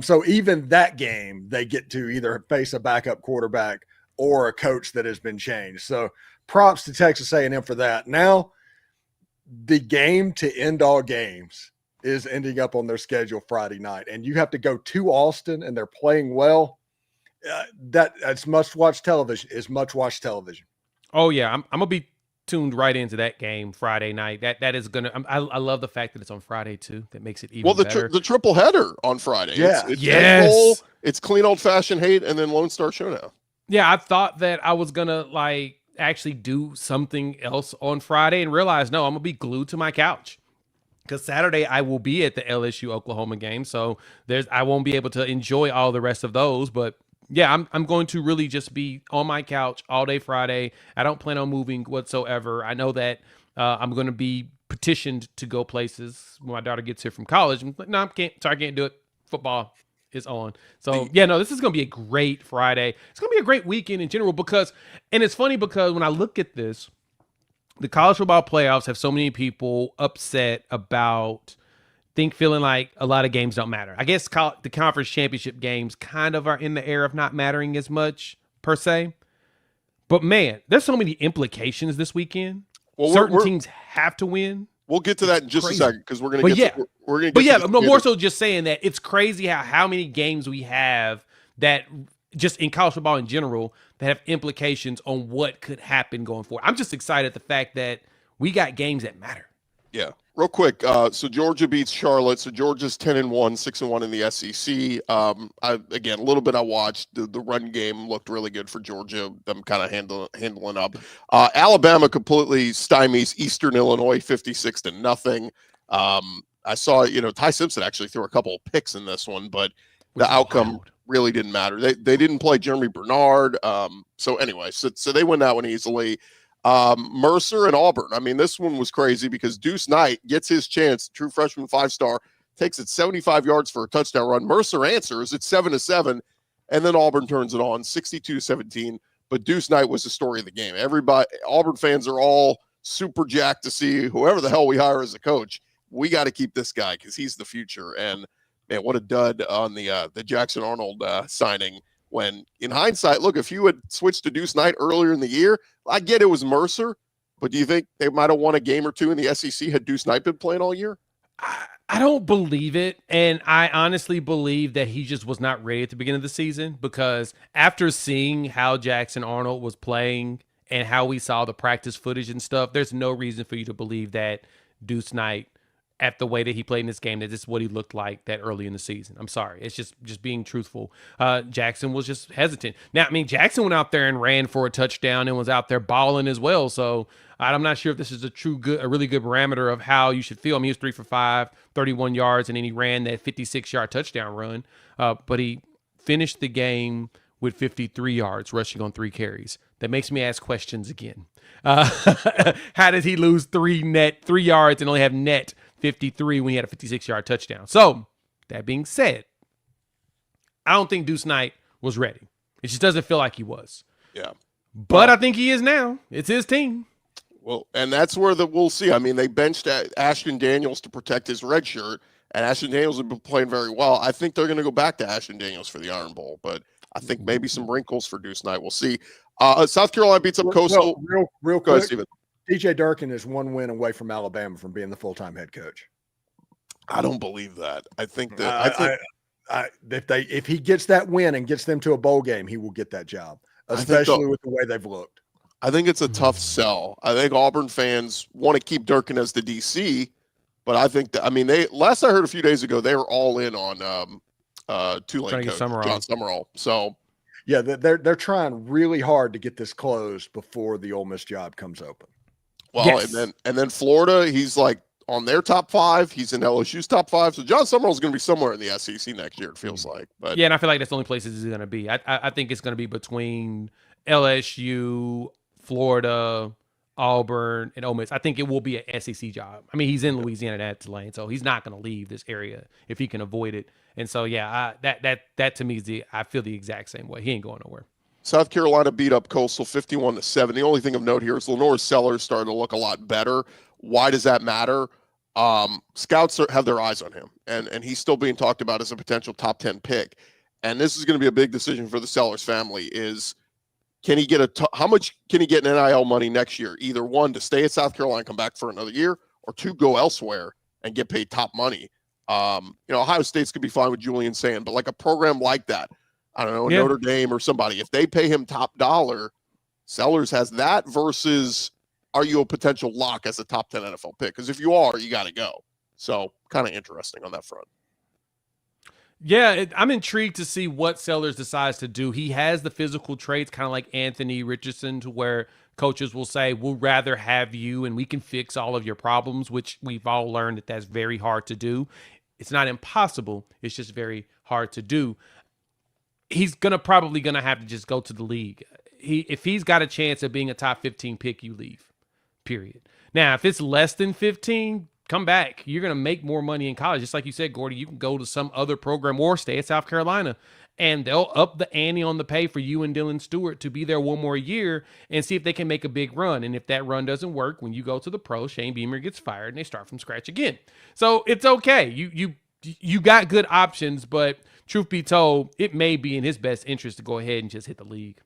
So even that game, they get to either face a backup quarterback or a coach that has been changed. So props to Texas A&M for that. Now, the game to end all games is ending up on their schedule Friday night, and you have to go to Austin, and they're playing well. That's must-watch television. Is much-watch television. Oh yeah, I'm gonna be tuned right into that game Friday night. That is gonna. I love the fact that it's on Friday too. That makes it even better. The triple header on Friday. Yeah, it's yes. Bowl, it's clean old-fashioned hate, and then Lone Star Showdown. Yeah, I thought that I was gonna actually do something else on Friday, and realized no, I'm gonna be glued to my couch. Because Saturday I will be at the LSU Oklahoma game, so I won't be able to enjoy all the rest of those. But yeah, I'm going to really just be on my couch all day Friday. I don't plan on moving whatsoever. I know that I'm going to be petitioned to go places when my daughter gets here from college. I'm like, no, I can't do it. Football is on. So yeah, no, this is going to be a great Friday. It's going to be a great weekend in general and it's funny because when I look at this, the college football playoffs have so many people upset about feeling like a lot of games don't matter. I guess the conference championship games kind of are in the air of not mattering as much per se. But man, there's so many implications this weekend. Well, certain teams have to win. We'll get to that in just a second because we're going to get. I'm more so just saying that it's crazy how many games we have that just in college football in general that have implications on what could happen going forward. I'm just excited at the fact that we got games that matter. Yeah. Real quick. So Georgia beats Charlotte. So Georgia's 10-1, 6-1 in the SEC. Again, a little bit I watched. The run game looked really good for Georgia. Them kind of handling up. Alabama completely stymies Eastern Illinois 56-0. I saw, Ty Simpson actually threw a couple of picks in this one, but the outcome really didn't matter. They didn't play Jeremy Bernard. So anyway, so they win that one easily. Mercer and Auburn. I mean, this one was crazy because Deuce Knight gets his chance. True freshman 5-star takes it 75 yards for a touchdown run. Mercer answers. It's 7-7, and then Auburn turns it on 62-17. But Deuce Knight was the story of the game. Auburn fans are all super jacked to see whoever the hell we hire as a coach. We got to keep this guy because he's the future. And man, what a dud on the Jackson Arnold signing. When in hindsight, look, if you had switched to Deuce Knight earlier in the year, I get it was Mercer, but do you think they might have won a game or two in the SEC had Deuce Knight been playing all year? I don't believe it. And I honestly believe that he just was not ready at the beginning of the season because after seeing how Jackson Arnold was playing and how we saw the practice footage and stuff, there's no reason for you to believe that Deuce Knight, at the way that he played in this game, that this is what he looked like that early in the season. I'm sorry. It's just being truthful. Jackson was just hesitant. Now, I mean, Jackson went out there and ran for a touchdown and was out there balling as well. So I'm not sure if this is a really good parameter of how you should feel. I mean, he was 3 for 5, 31 yards, and then he ran that 56-yard touchdown run. But he finished the game with 53 yards, rushing on 3 carries. That makes me ask questions again. How did he lose 3 yards and only have net 53 when he had a 56-yard touchdown? So, that being said, I don't think Deuce Knight was ready. It just doesn't feel like he was. Yeah. But I think he is now. It's his team. Well, and that's where we'll see. I mean, they benched Ashton Daniels to protect his red shirt, and Ashton Daniels has been playing very well. I think they're going to go back to Ashton Daniels for the Iron Bowl, but I think maybe some wrinkles for Deuce Knight. We'll see. South Carolina beats up Coastal. Real Go ahead, quick. Steven. DJ Durkin is one win away from Alabama from being the full-time head coach. I don't believe that. I think that if he gets that win and gets them to a bowl game, he will get that job, especially with the way they've looked. I think it's a tough sell. I think Auburn fans want to keep Durkin as the DC, but I think that, I mean, last I heard a few days ago, they were all in on Tulane coach John Summerall. So yeah, they're trying really hard to get this closed before the Ole Miss job comes open. Well, yes. and then Florida, he's like on their top 5. He's in LSU's top 5. So John Summerall is going to be somewhere in the SEC next year, it feels like. But yeah, and I feel like that's the only places he's going to be. I think it's going to be between LSU, Florida, Auburn, and Ole Miss. I think it will be an SEC job. I mean, he's in Louisiana at Tulane, so he's not going to leave this area if he can avoid it. And so, yeah, that to me is I feel the exact same way. He ain't going nowhere. South Carolina beat up Coastal 51-7. The only thing of note here is LaNorris Sellers started to look a lot better. Why does that matter? Scouts have their eyes on him, and he's still being talked about as a potential top 10 pick. And this is going to be a big decision for the Sellers family is, can he get how much can he get in NIL money next year? Either one, to stay at South Carolina, come back for another year, or 2, go elsewhere and get paid top money. Ohio State's could be fine with Julian Sand, but like a program like that, I don't know, Notre Dame or somebody, if they pay him top dollar, Sellers has that versus, are you a potential lock as a top 10 NFL pick? Because if you are, you got to go. So kind of interesting on that front. Yeah, I'm intrigued to see what Sellers decides to do. He has the physical traits, kind of like Anthony Richardson, to where coaches will say, we'll rather have you and we can fix all of your problems, which we've all learned that that's very hard to do. It's not impossible. It's just very hard to do. He's probably going to have to just go to the league. If he's got a chance of being a top 15 pick, you leave, period. Now, if it's less than 15, come back. You're going to make more money in college. Just like you said, Gordy, you can go to some other program or stay at South Carolina, and they'll up the ante on the pay for you and Dylan Stewart to be there one more year and see if they can make a big run. And if that run doesn't work, when you go to the pro, Shane Beamer gets fired and they start from scratch again. So it's okay. You got good options, but truth be told, it may be in his best interest to go ahead and just hit the league.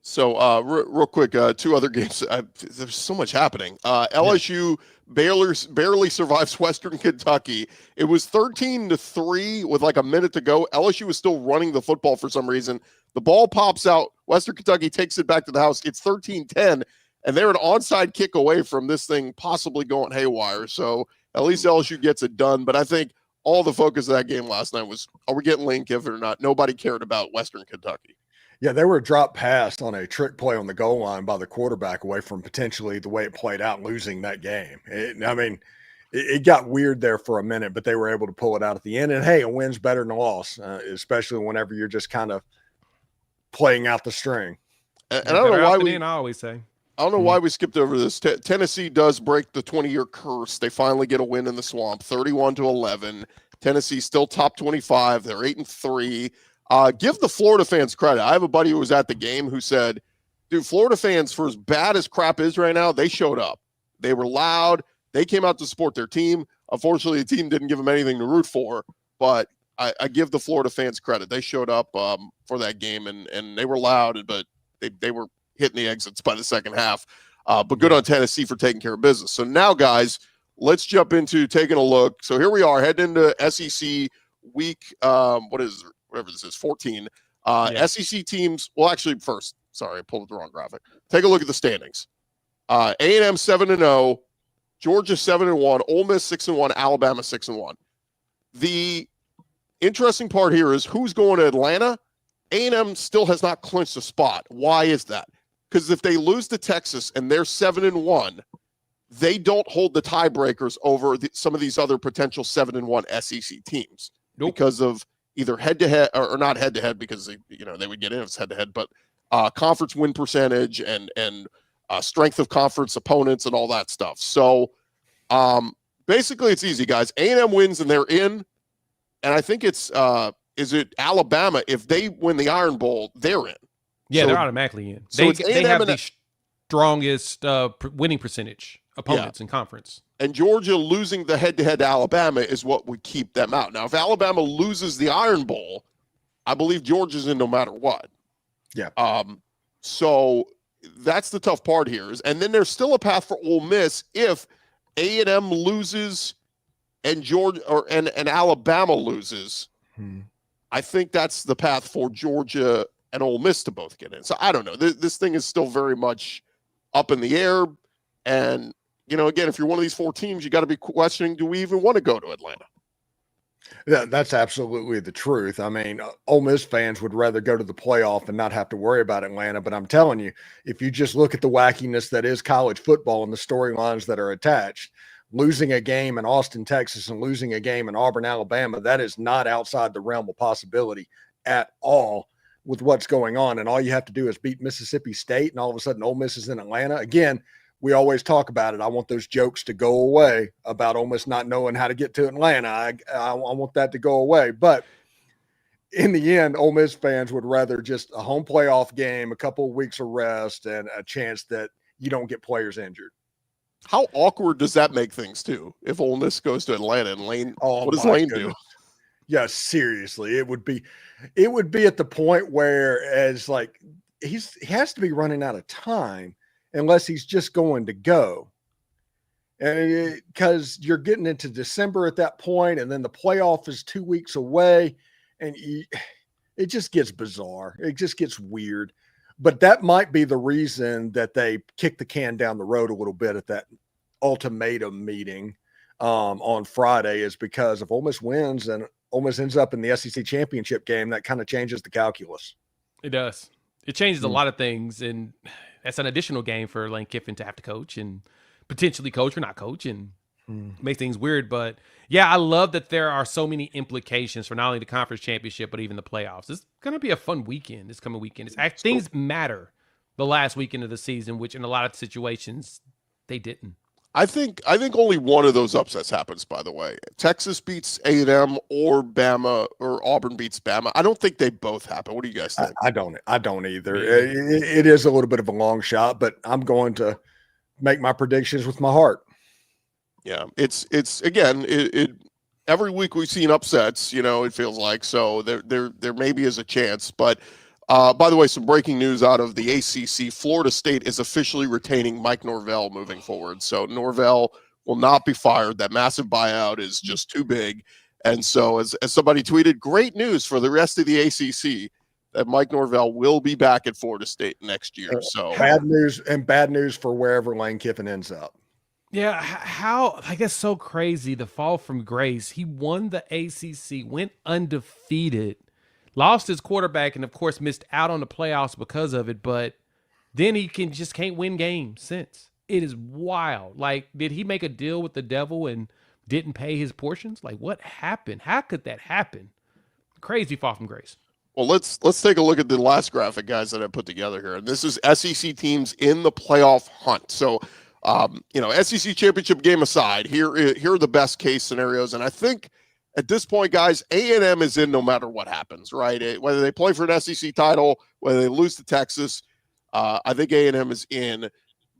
So real quick, 2 other games. There's so much happening. LSU barely survives Western Kentucky. It was 13-3 with like a minute to go. LSU was still running the football for some reason. The ball pops out. Western Kentucky takes it back to the house. It's 13-10, and they're an onside kick away from this thing possibly going haywire. So at least LSU gets it done. But I think all the focus of that game last night was, are we getting Lane Kiffin or not? Nobody cared about Western Kentucky. Yeah, they were dropped pass on a trick play on the goal line by the quarterback away from potentially the way it played out, losing that game. It got weird there for a minute, but they were able to pull it out at the end. And, hey, a win's better than a loss, especially whenever you're just kind of playing out the string. And I don't know why I always say. I don't know why we skipped over this. Tennessee does break the 20-year curse. They finally get a win in the Swamp, 31-11. Tennessee still top 25. They're 8-3. Give the Florida fans credit. I have a buddy who was at the game who said, dude, Florida fans, for as bad as crap is right now, they showed up. They were loud. They came out to support their team. Unfortunately, the team didn't give them anything to root for, but I give the Florida fans credit. They showed up for that game, and they were loud, but they were hitting the exits by the second half. But good on Tennessee for taking care of business. So now, guys, let's jump into taking a look. So here we are, heading into SEC week, whatever this is, 14. SEC teams, well, actually, first, sorry, I pulled up the wrong graphic. Take a look at the standings. A&M 7-0, Georgia 7-1, Ole Miss 6-1, Alabama 6-1. The interesting part here is who's going to Atlanta. A&M still has not clinched a spot. Why is that? Because if they lose to Texas and they're 7-1, they don't hold the tiebreakers over some of these other potential 7-1 SEC teams. Nope. Because of either head-to-head or not head-to-head, because they would get in if it's head-to-head, but conference win percentage and strength of conference opponents and all that stuff. So basically it's easy, guys. A&M wins and they're in, and I think it's is it Alabama? If they win the Iron Bowl, they're in. Yeah, so, they're automatically in. So they have the strongest winning percentage opponents in conference. And Georgia losing the head-to-head to Alabama is what would keep them out. Now, if Alabama loses the Iron Bowl, I believe Georgia's in no matter what. Yeah. So that's the tough part here. And then there's still a path for Ole Miss if A&M loses and Georgia and Alabama loses. I think that's the path for Georgia and Ole Miss to both get in. So I don't know. This thing is still very much up in the air. And, again, if you're one of these 4 teams, you got to be questioning, do we even want to go to Atlanta? Yeah, that's absolutely the truth. I mean, Ole Miss fans would rather go to the playoff and not have to worry about Atlanta. But I'm telling you, if you just look at the wackiness that is college football and the storylines that are attached, losing a game in Austin, Texas, and losing a game in Auburn, Alabama, that is not outside the realm of possibility at all with what's going on. And all you have to do is beat Mississippi State, and all of a sudden Ole Miss is in Atlanta. Again, we always talk about it. I want those jokes to go away about Ole Miss not knowing how to get to Atlanta. I want that to go away. But in the end, Ole Miss fans would rather just a home playoff game, a couple of weeks of rest, and a chance that you don't get players injured. How awkward does that make things too? If Ole Miss goes to Atlanta and Lane, what does Lane do? Yeah, seriously, it would be at the point where he has to be running out of time unless he's just going to go. And because you're getting into December at that point, and then the playoff is 2 weeks away, and it just gets bizarre. It just gets weird. But that might be the reason that they kick the can down the road a little bit at that ultimatum meeting on Friday, is because if Ole Miss wins and Ole Miss ends up in the SEC championship game, that kind of changes the calculus. It does. It changes a lot of things, and that's an additional game for Lane Kiffin to have to coach and potentially coach or not coach, and make things weird. But yeah, I love that there are so many implications for not only the conference championship, but even the playoffs. It's going to be a fun weekend this coming weekend. Things matter the last weekend of the season, which in a lot of situations they didn't. I think only one of those upsets happens, by the way. Texas beats A&M or Bama, or Auburn beats Bama. I don't think they both happen. What do you guys think? I don't either. It is a little bit of a long shot, but I'm going to make my predictions with my heart. Yeah, it's again, every week we've seen upsets, it feels like. So there maybe is a chance. But by the way, some breaking news out of the ACC. Florida State is officially retaining Mike Norvell moving forward. So Norvell will not be fired. That massive buyout is just too big. And so as somebody tweeted, great news for the rest of the ACC that Mike Norvell will be back at Florida State next year. So bad news for wherever Lane Kiffin ends up. Yeah, how, I guess, so crazy, the fall from grace. He won the ACC, went undefeated, lost his quarterback, and of course missed out on the playoffs because of it, but then he just can't win games since. It is wild. Like, did he make a deal with the devil and didn't pay his portions? Like, what happened? How could that happen? Crazy fall from grace. Well, let's take a look at the last graphic, guys, that I put together here. And this is SEC teams in the playoff hunt. So SEC championship game aside, here are the best case scenarios. And I think at this point, guys, A&M is in no matter what happens, right? Whether they play for an SEC title, whether they lose to Texas, I think A&M is in.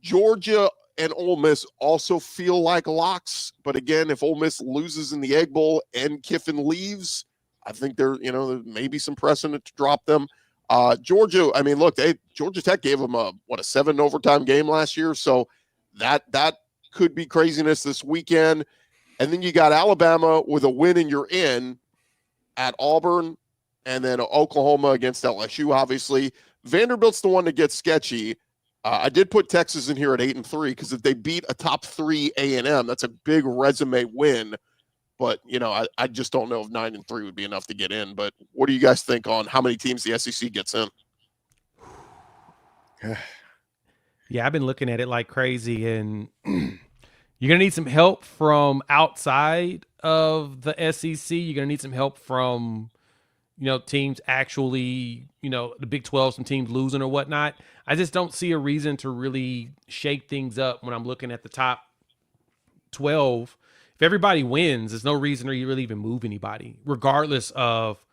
Georgia and Ole Miss also feel like locks. But again, if Ole Miss loses in the Egg Bowl and Kiffin leaves, I think there may be some precedent to drop them. Georgia, I mean, look, Georgia Tech gave them a 7 overtime game last year. So that could be craziness this weekend. And then you got Alabama with a win and you're in at Auburn, and then Oklahoma against LSU, obviously. Vanderbilt's the one that gets sketchy. I did put Texas in here at 8-3 because if they beat a top 3 A&M, that's a big resume win. But, I just don't know if 9-3 would be enough to get in. But what do you guys think on how many teams the SEC gets in? Yeah, I've been looking at it like crazy, and you're going to need some help from outside of the SEC. You're going to need some help from, teams actually, the Big 12, some teams losing or whatnot. I just don't see a reason to really shake things up when I'm looking at the top 12. If everybody wins, there's no reason to really even move anybody, regardless of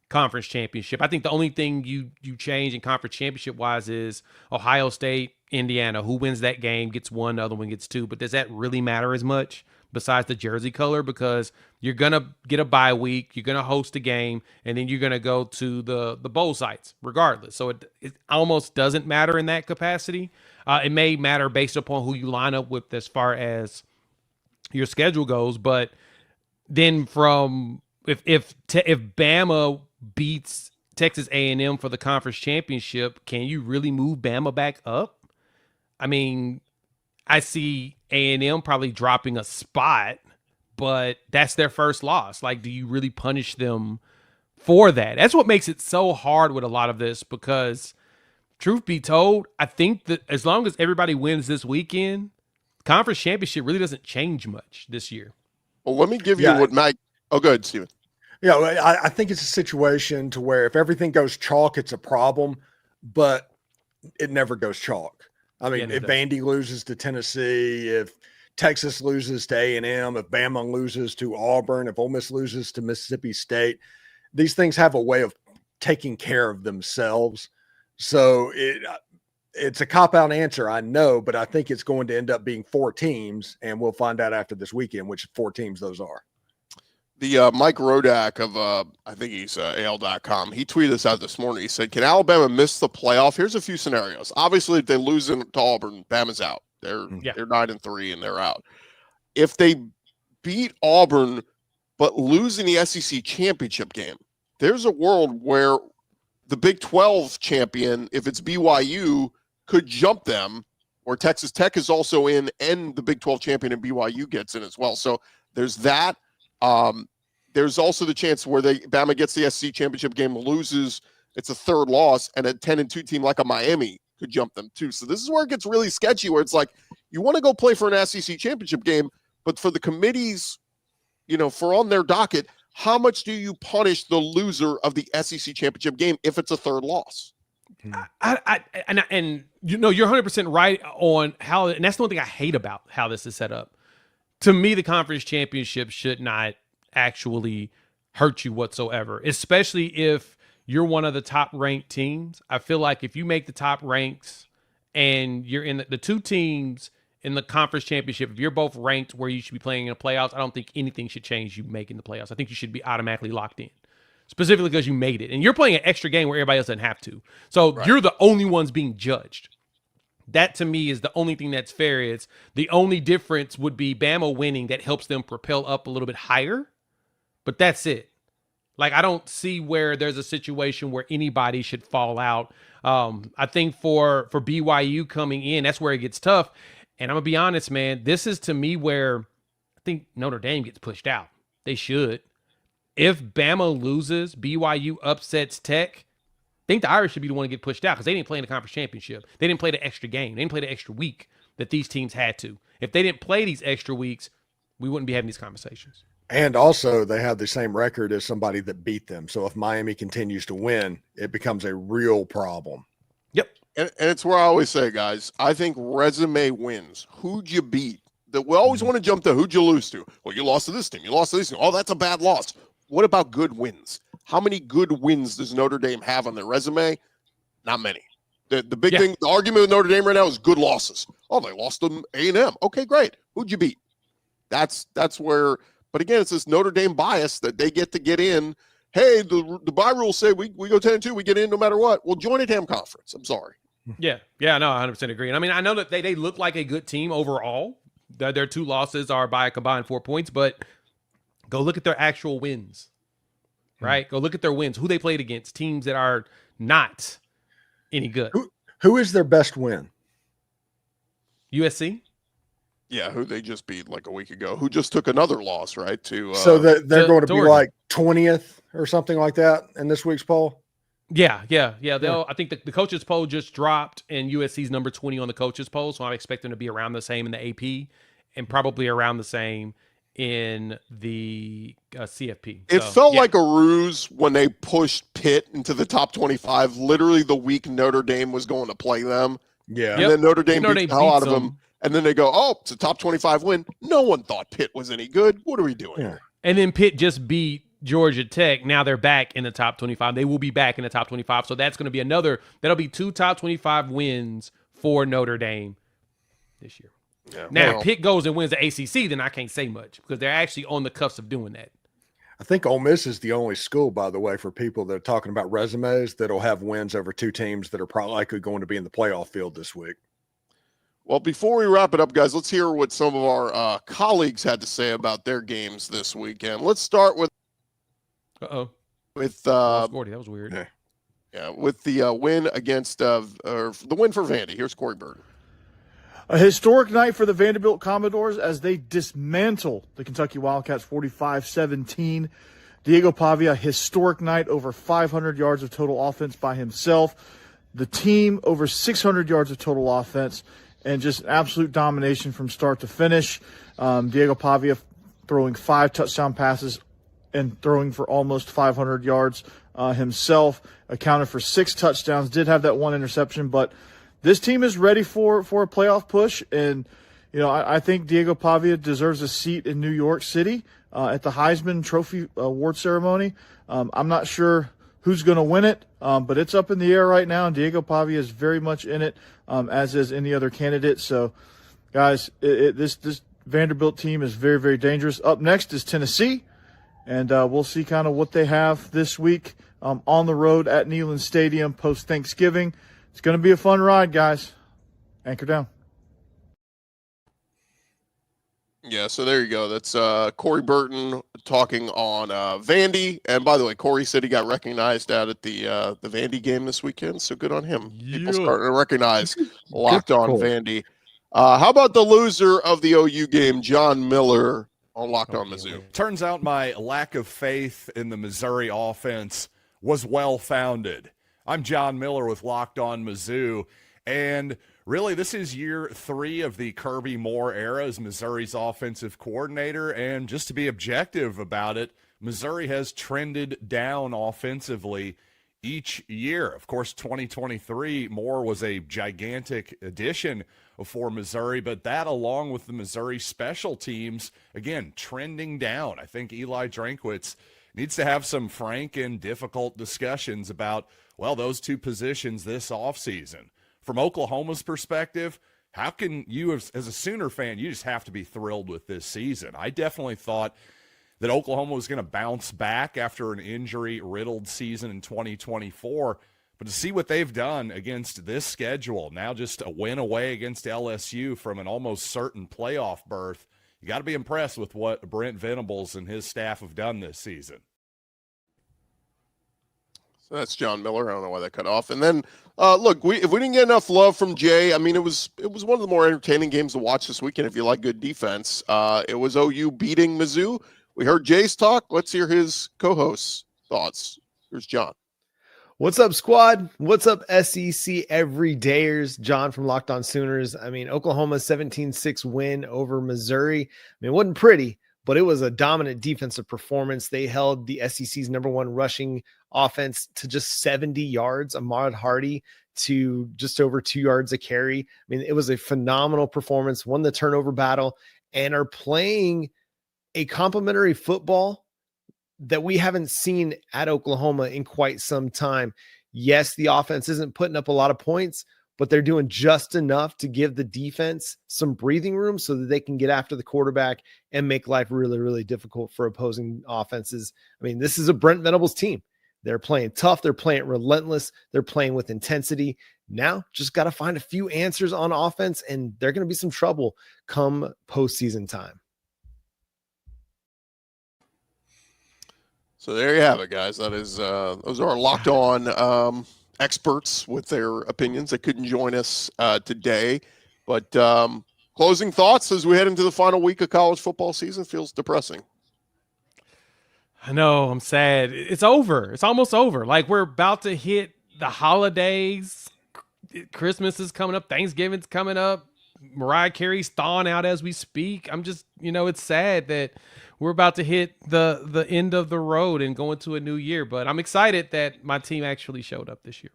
conference championship. I think the only thing you change in conference championship wise is Ohio State, Indiana. Who wins that game gets 1, the other one gets 2. But does that really matter as much? besides the jersey color, because you're going to get a bye week, you're going to host a game, and then you're going to go to the bowl sites regardless. So it almost doesn't matter in that capacity. It may matter based upon who you line up with as far as your schedule goes, but then from if Bama beats Texas A&M for the conference championship, can you really move Bama back up? I mean, I see A&M probably dropping a spot, but that's their first loss. Like, do you really punish them for that? That's what makes it so hard with a lot of this, because truth be told, I think that as long as everybody wins this weekend, conference championship really doesn't change much this year. Well, let me give you what Mike. Oh, go ahead, Steven. Yeah, I think it's a situation to where if everything goes chalk, it's a problem, but it never goes chalk. I mean, if Vandy loses to Tennessee, if Texas loses to A&M, if Bama loses to Auburn, if Ole Miss loses to Mississippi State, these things have a way of taking care of themselves. So it's a cop-out answer, I know, but I think it's going to end up being 4 teams, and we'll find out after this weekend which 4 teams those are. The Mike Rodak of, I think he's AL.com, he tweeted this out this morning. He said, can Alabama miss the playoff? Here's a few scenarios. Obviously, if they lose to Auburn, Bama's out. They're 9-3 and they're out. If they beat Auburn but lose in the SEC championship game, there's a world where the Big 12 champion, if it's BYU, could jump them, or Texas Tech is also in, and the Big 12 champion and BYU gets in as well. So there's that. There's also the chance where Bama gets the SEC championship game, loses, it's a third loss, and a 10-2 team like a Miami could jump them too. So this is where it gets really sketchy, where it's like you want to go play for an SEC championship game, but for the committees, for on their docket, how much do you punish the loser of the SEC championship game if it's a third loss? And you're 100% right on how, and that's the one thing I hate about how this is set up. To me, the conference championship should not actually hurt you whatsoever, especially if you're one of the top ranked teams. I feel like if you make the top ranks and you're in the 2 teams in the conference championship, if you're both ranked where you should be playing in the playoffs, I don't think anything should change you making the playoffs. I think you should be automatically locked in, specifically because you made it. And you're playing an extra game where everybody else doesn't have to. So You're the only ones being judged. That, to me, is the only thing that's fair. Is the only difference would be Bama winning that helps them propel up a little bit higher. But that's it. Like, I don't see where there's a situation where anybody should fall out. I think for BYU coming in, that's where it gets tough. And I'm going to be honest, man, this is to me where I think Notre Dame gets pushed out. They should. If Bama loses, BYU upsets Tech, I think the Irish should be the one to get pushed out because they didn't play in the conference championship. They didn't play the extra game. They didn't play the extra week that these teams had to. If they didn't play these extra weeks, we wouldn't be having these conversations. And also, they have the same record as somebody that beat them. So if Miami continues to win, it becomes a real problem. Yep. And it's where I always say, guys, I think resume wins. Who'd you beat? That we always want to jump to who'd you lose to? Well, you lost to this team. You lost to this team. Oh, that's a bad loss. What about good wins? How many good wins does Notre Dame have on their resume? Not many. The big thing, the argument with Notre Dame right now is good losses. Oh, they lost to A&M. Okay, great. Who'd you beat? That's where. But again, it's this Notre Dame bias that they get to get in. Hey, the bye rules say we go 10-2, we get in no matter what. Well, join a damn conference. I'm sorry. Yeah, no, I 100% agree. And I mean, I know that they look like a good team overall. Their 2 losses are by a combined 4 points, but go look at their actual wins, right? Go look at their wins, who they played against, teams that are not any good. Who is their best win? USC? Yeah, who they just beat like a week ago, who just took another loss, right? So they're going to be Oregon. like 20th or something like that in this week's poll? Yeah. I think the coaches poll just dropped, and USC's number 20 on the coaches poll, so I expect them to be around the same in the AP and probably around the same in the CFP. It felt like a ruse when they pushed Pitt into the top 25, literally the week Notre Dame was going to play them. Yeah. And then Notre Dame beat the hell out of them. them. And then they go, oh, it's a top 25 win. No one thought Pitt was any good. What are we doing here? And then Pitt just beat Georgia Tech. Now they're back in the top 25. They will be back in the top 25. So that's going to be that'll be 2 top 25 wins for Notre Dame this year. Yeah, Now, well, if Pitt goes and wins the ACC, then I can't say much because they're actually on the cusp of doing that. I think Ole Miss is the only school, by the way, for people that are talking about resumes that'll have wins over two teams that are probably likely going to be in the playoff field this week. well, before we wrap it up, guys, let's hear what some of our colleagues had to say about their games this weekend. Let's start with Gordy, that was weird. With the win against or the win for Vandy. Here's Corey Burton. A historic night for the Vanderbilt Commodores as they dismantle the Kentucky Wildcats 45-17. Diego Pavia, historic night, over 500 yards of total offense by himself. The team, over 600 yards of total offense, and just absolute domination from start to finish. Diego Pavia throwing 5 touchdown passes and throwing for almost 500 yards himself. Accounted for 6 touchdowns, did have that 1 interception, but this team is ready for a playoff push, and I think Diego Pavia deserves a seat in New York City at the Heisman Trophy award ceremony. I'm not sure who's going to win it, but it's up in the air right now, and Diego Pavia is very much in it, as is any other candidate. So, guys, this Vanderbilt team is very, very dangerous. Up next is Tennessee, and we'll see kind of what they have this week on the road at Neyland Stadium post-Thanksgiving. It's going to be a fun ride, guys. Anchor down. Yeah, so there you go. That's Corey Burton talking on Vandy. And by the way, Corey said he got recognized out at the Vandy game this weekend, so good on him. People starting to recognize Locked On Vandy. How about the loser of the OU game, John Miller, on Locked On Mizzou? Turns out my lack of faith in the Missouri offense was well-founded. I'm John Miller with Locked On Mizzou, and really this is year 3 of the Kirby Moore era as Missouri's offensive coordinator, and just to be objective about it, Missouri has trended down offensively each year. Of course, 2023, Moore was a gigantic addition for Missouri, but that along with the Missouri special teams, again, trending down. I think Eli Drinkwitz needs to have some frank and difficult discussions about, well, those 2 positions this offseason. From Oklahoma's perspective, how can you, as a Sooner fan, you just have to be thrilled with this season. I definitely thought that Oklahoma was going to bounce back after an injury-riddled season in 2024, but to see what they've done against this schedule, now just a win away against LSU from an almost certain playoff berth, you got to be impressed with what Brent Venables and his staff have done this season. So that's John Miller. I don't know why that cut off. And then, look, if we didn't get enough love from Jay, I mean, it was one of the more entertaining games to watch this weekend if you like good defense. It was OU beating Mizzou. We heard Jay's talk. Let's hear his co-host's thoughts. Here's John. What's up, squad? What's up, SEC everydayers? John from Locked On Sooners. I mean, Oklahoma's 17-6 win over Missouri. I mean, it wasn't pretty, but it was a dominant defensive performance. They held the SEC's #1 rushing offense to just 70 yards. Ahmad Hardy to just over 2 yards a carry. I mean, it was a phenomenal performance, won the turnover battle, and are playing a complimentary football that we haven't seen at Oklahoma in quite some time. Yes, the offense isn't putting up a lot of points, but they're doing just enough to give the defense some breathing room so that they can get after the quarterback and make life really, really difficult for opposing offenses. I mean, this is a Brent Venables team. They're playing tough. They're playing relentless. They're playing with intensity. Now, just got to find a few answers on offense, and they're going to be some trouble come postseason time. So there you have it, guys. That is those are our Locked On experts with their opinions. They couldn't join us today, but closing thoughts as we head into the final week of college football season. Feels depressing. I know, I'm sad. It's over. It's almost over. Like, we're about to hit the holidays. Christmas is coming up. Thanksgiving's coming up. Mariah Carey's thawing out as we speak. I'm just, it's sad that we're about to hit the end of the road and go into a new year. But I'm excited that my team actually showed up this year.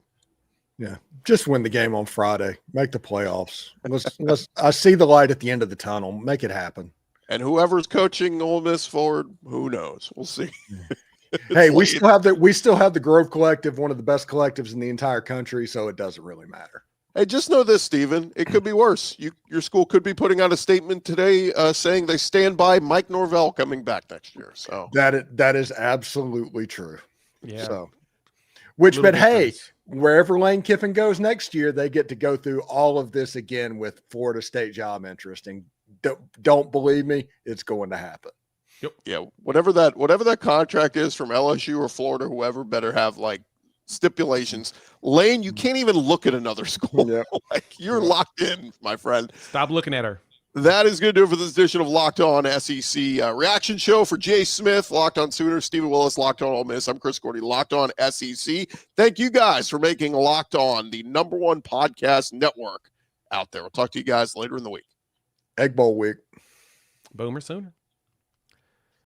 Yeah, just win the game on Friday. Make the playoffs. Let's. I see the light at the end of the tunnel. Make it happen. And whoever's coaching Ole Miss forward, who knows? We'll see. Hey, we still have the Grove Collective, one of the best collectives in the entire country, so it doesn't really matter. Hey, just know this, Steven. It could be worse. Your school could be putting out a statement today saying they stand by Mike Norvell coming back next year. So that is absolutely true. Yeah. So, but Little hey, victories. wherever Lane Kiffin goes next year, they get to go through all of this again with Florida State job interest. And don't believe me, it's going to happen. yeah, whatever that contract is from LSU or Florida, whoever, better have like stipulations. Lane, you can't even look at another school. Yeah. Like you're locked in, my friend. Stop looking at her. That is going to do it for this edition of Locked On SEC reaction show. For Jay Smith, Locked On Sooners, Stephen Willis, Locked On Ole Miss. I'm Chris Gordy, Locked On SEC. Thank you guys for making Locked On the #1 podcast network out there. We'll talk to you guys later in the week. Egg Bowl week. Boomer Sooner.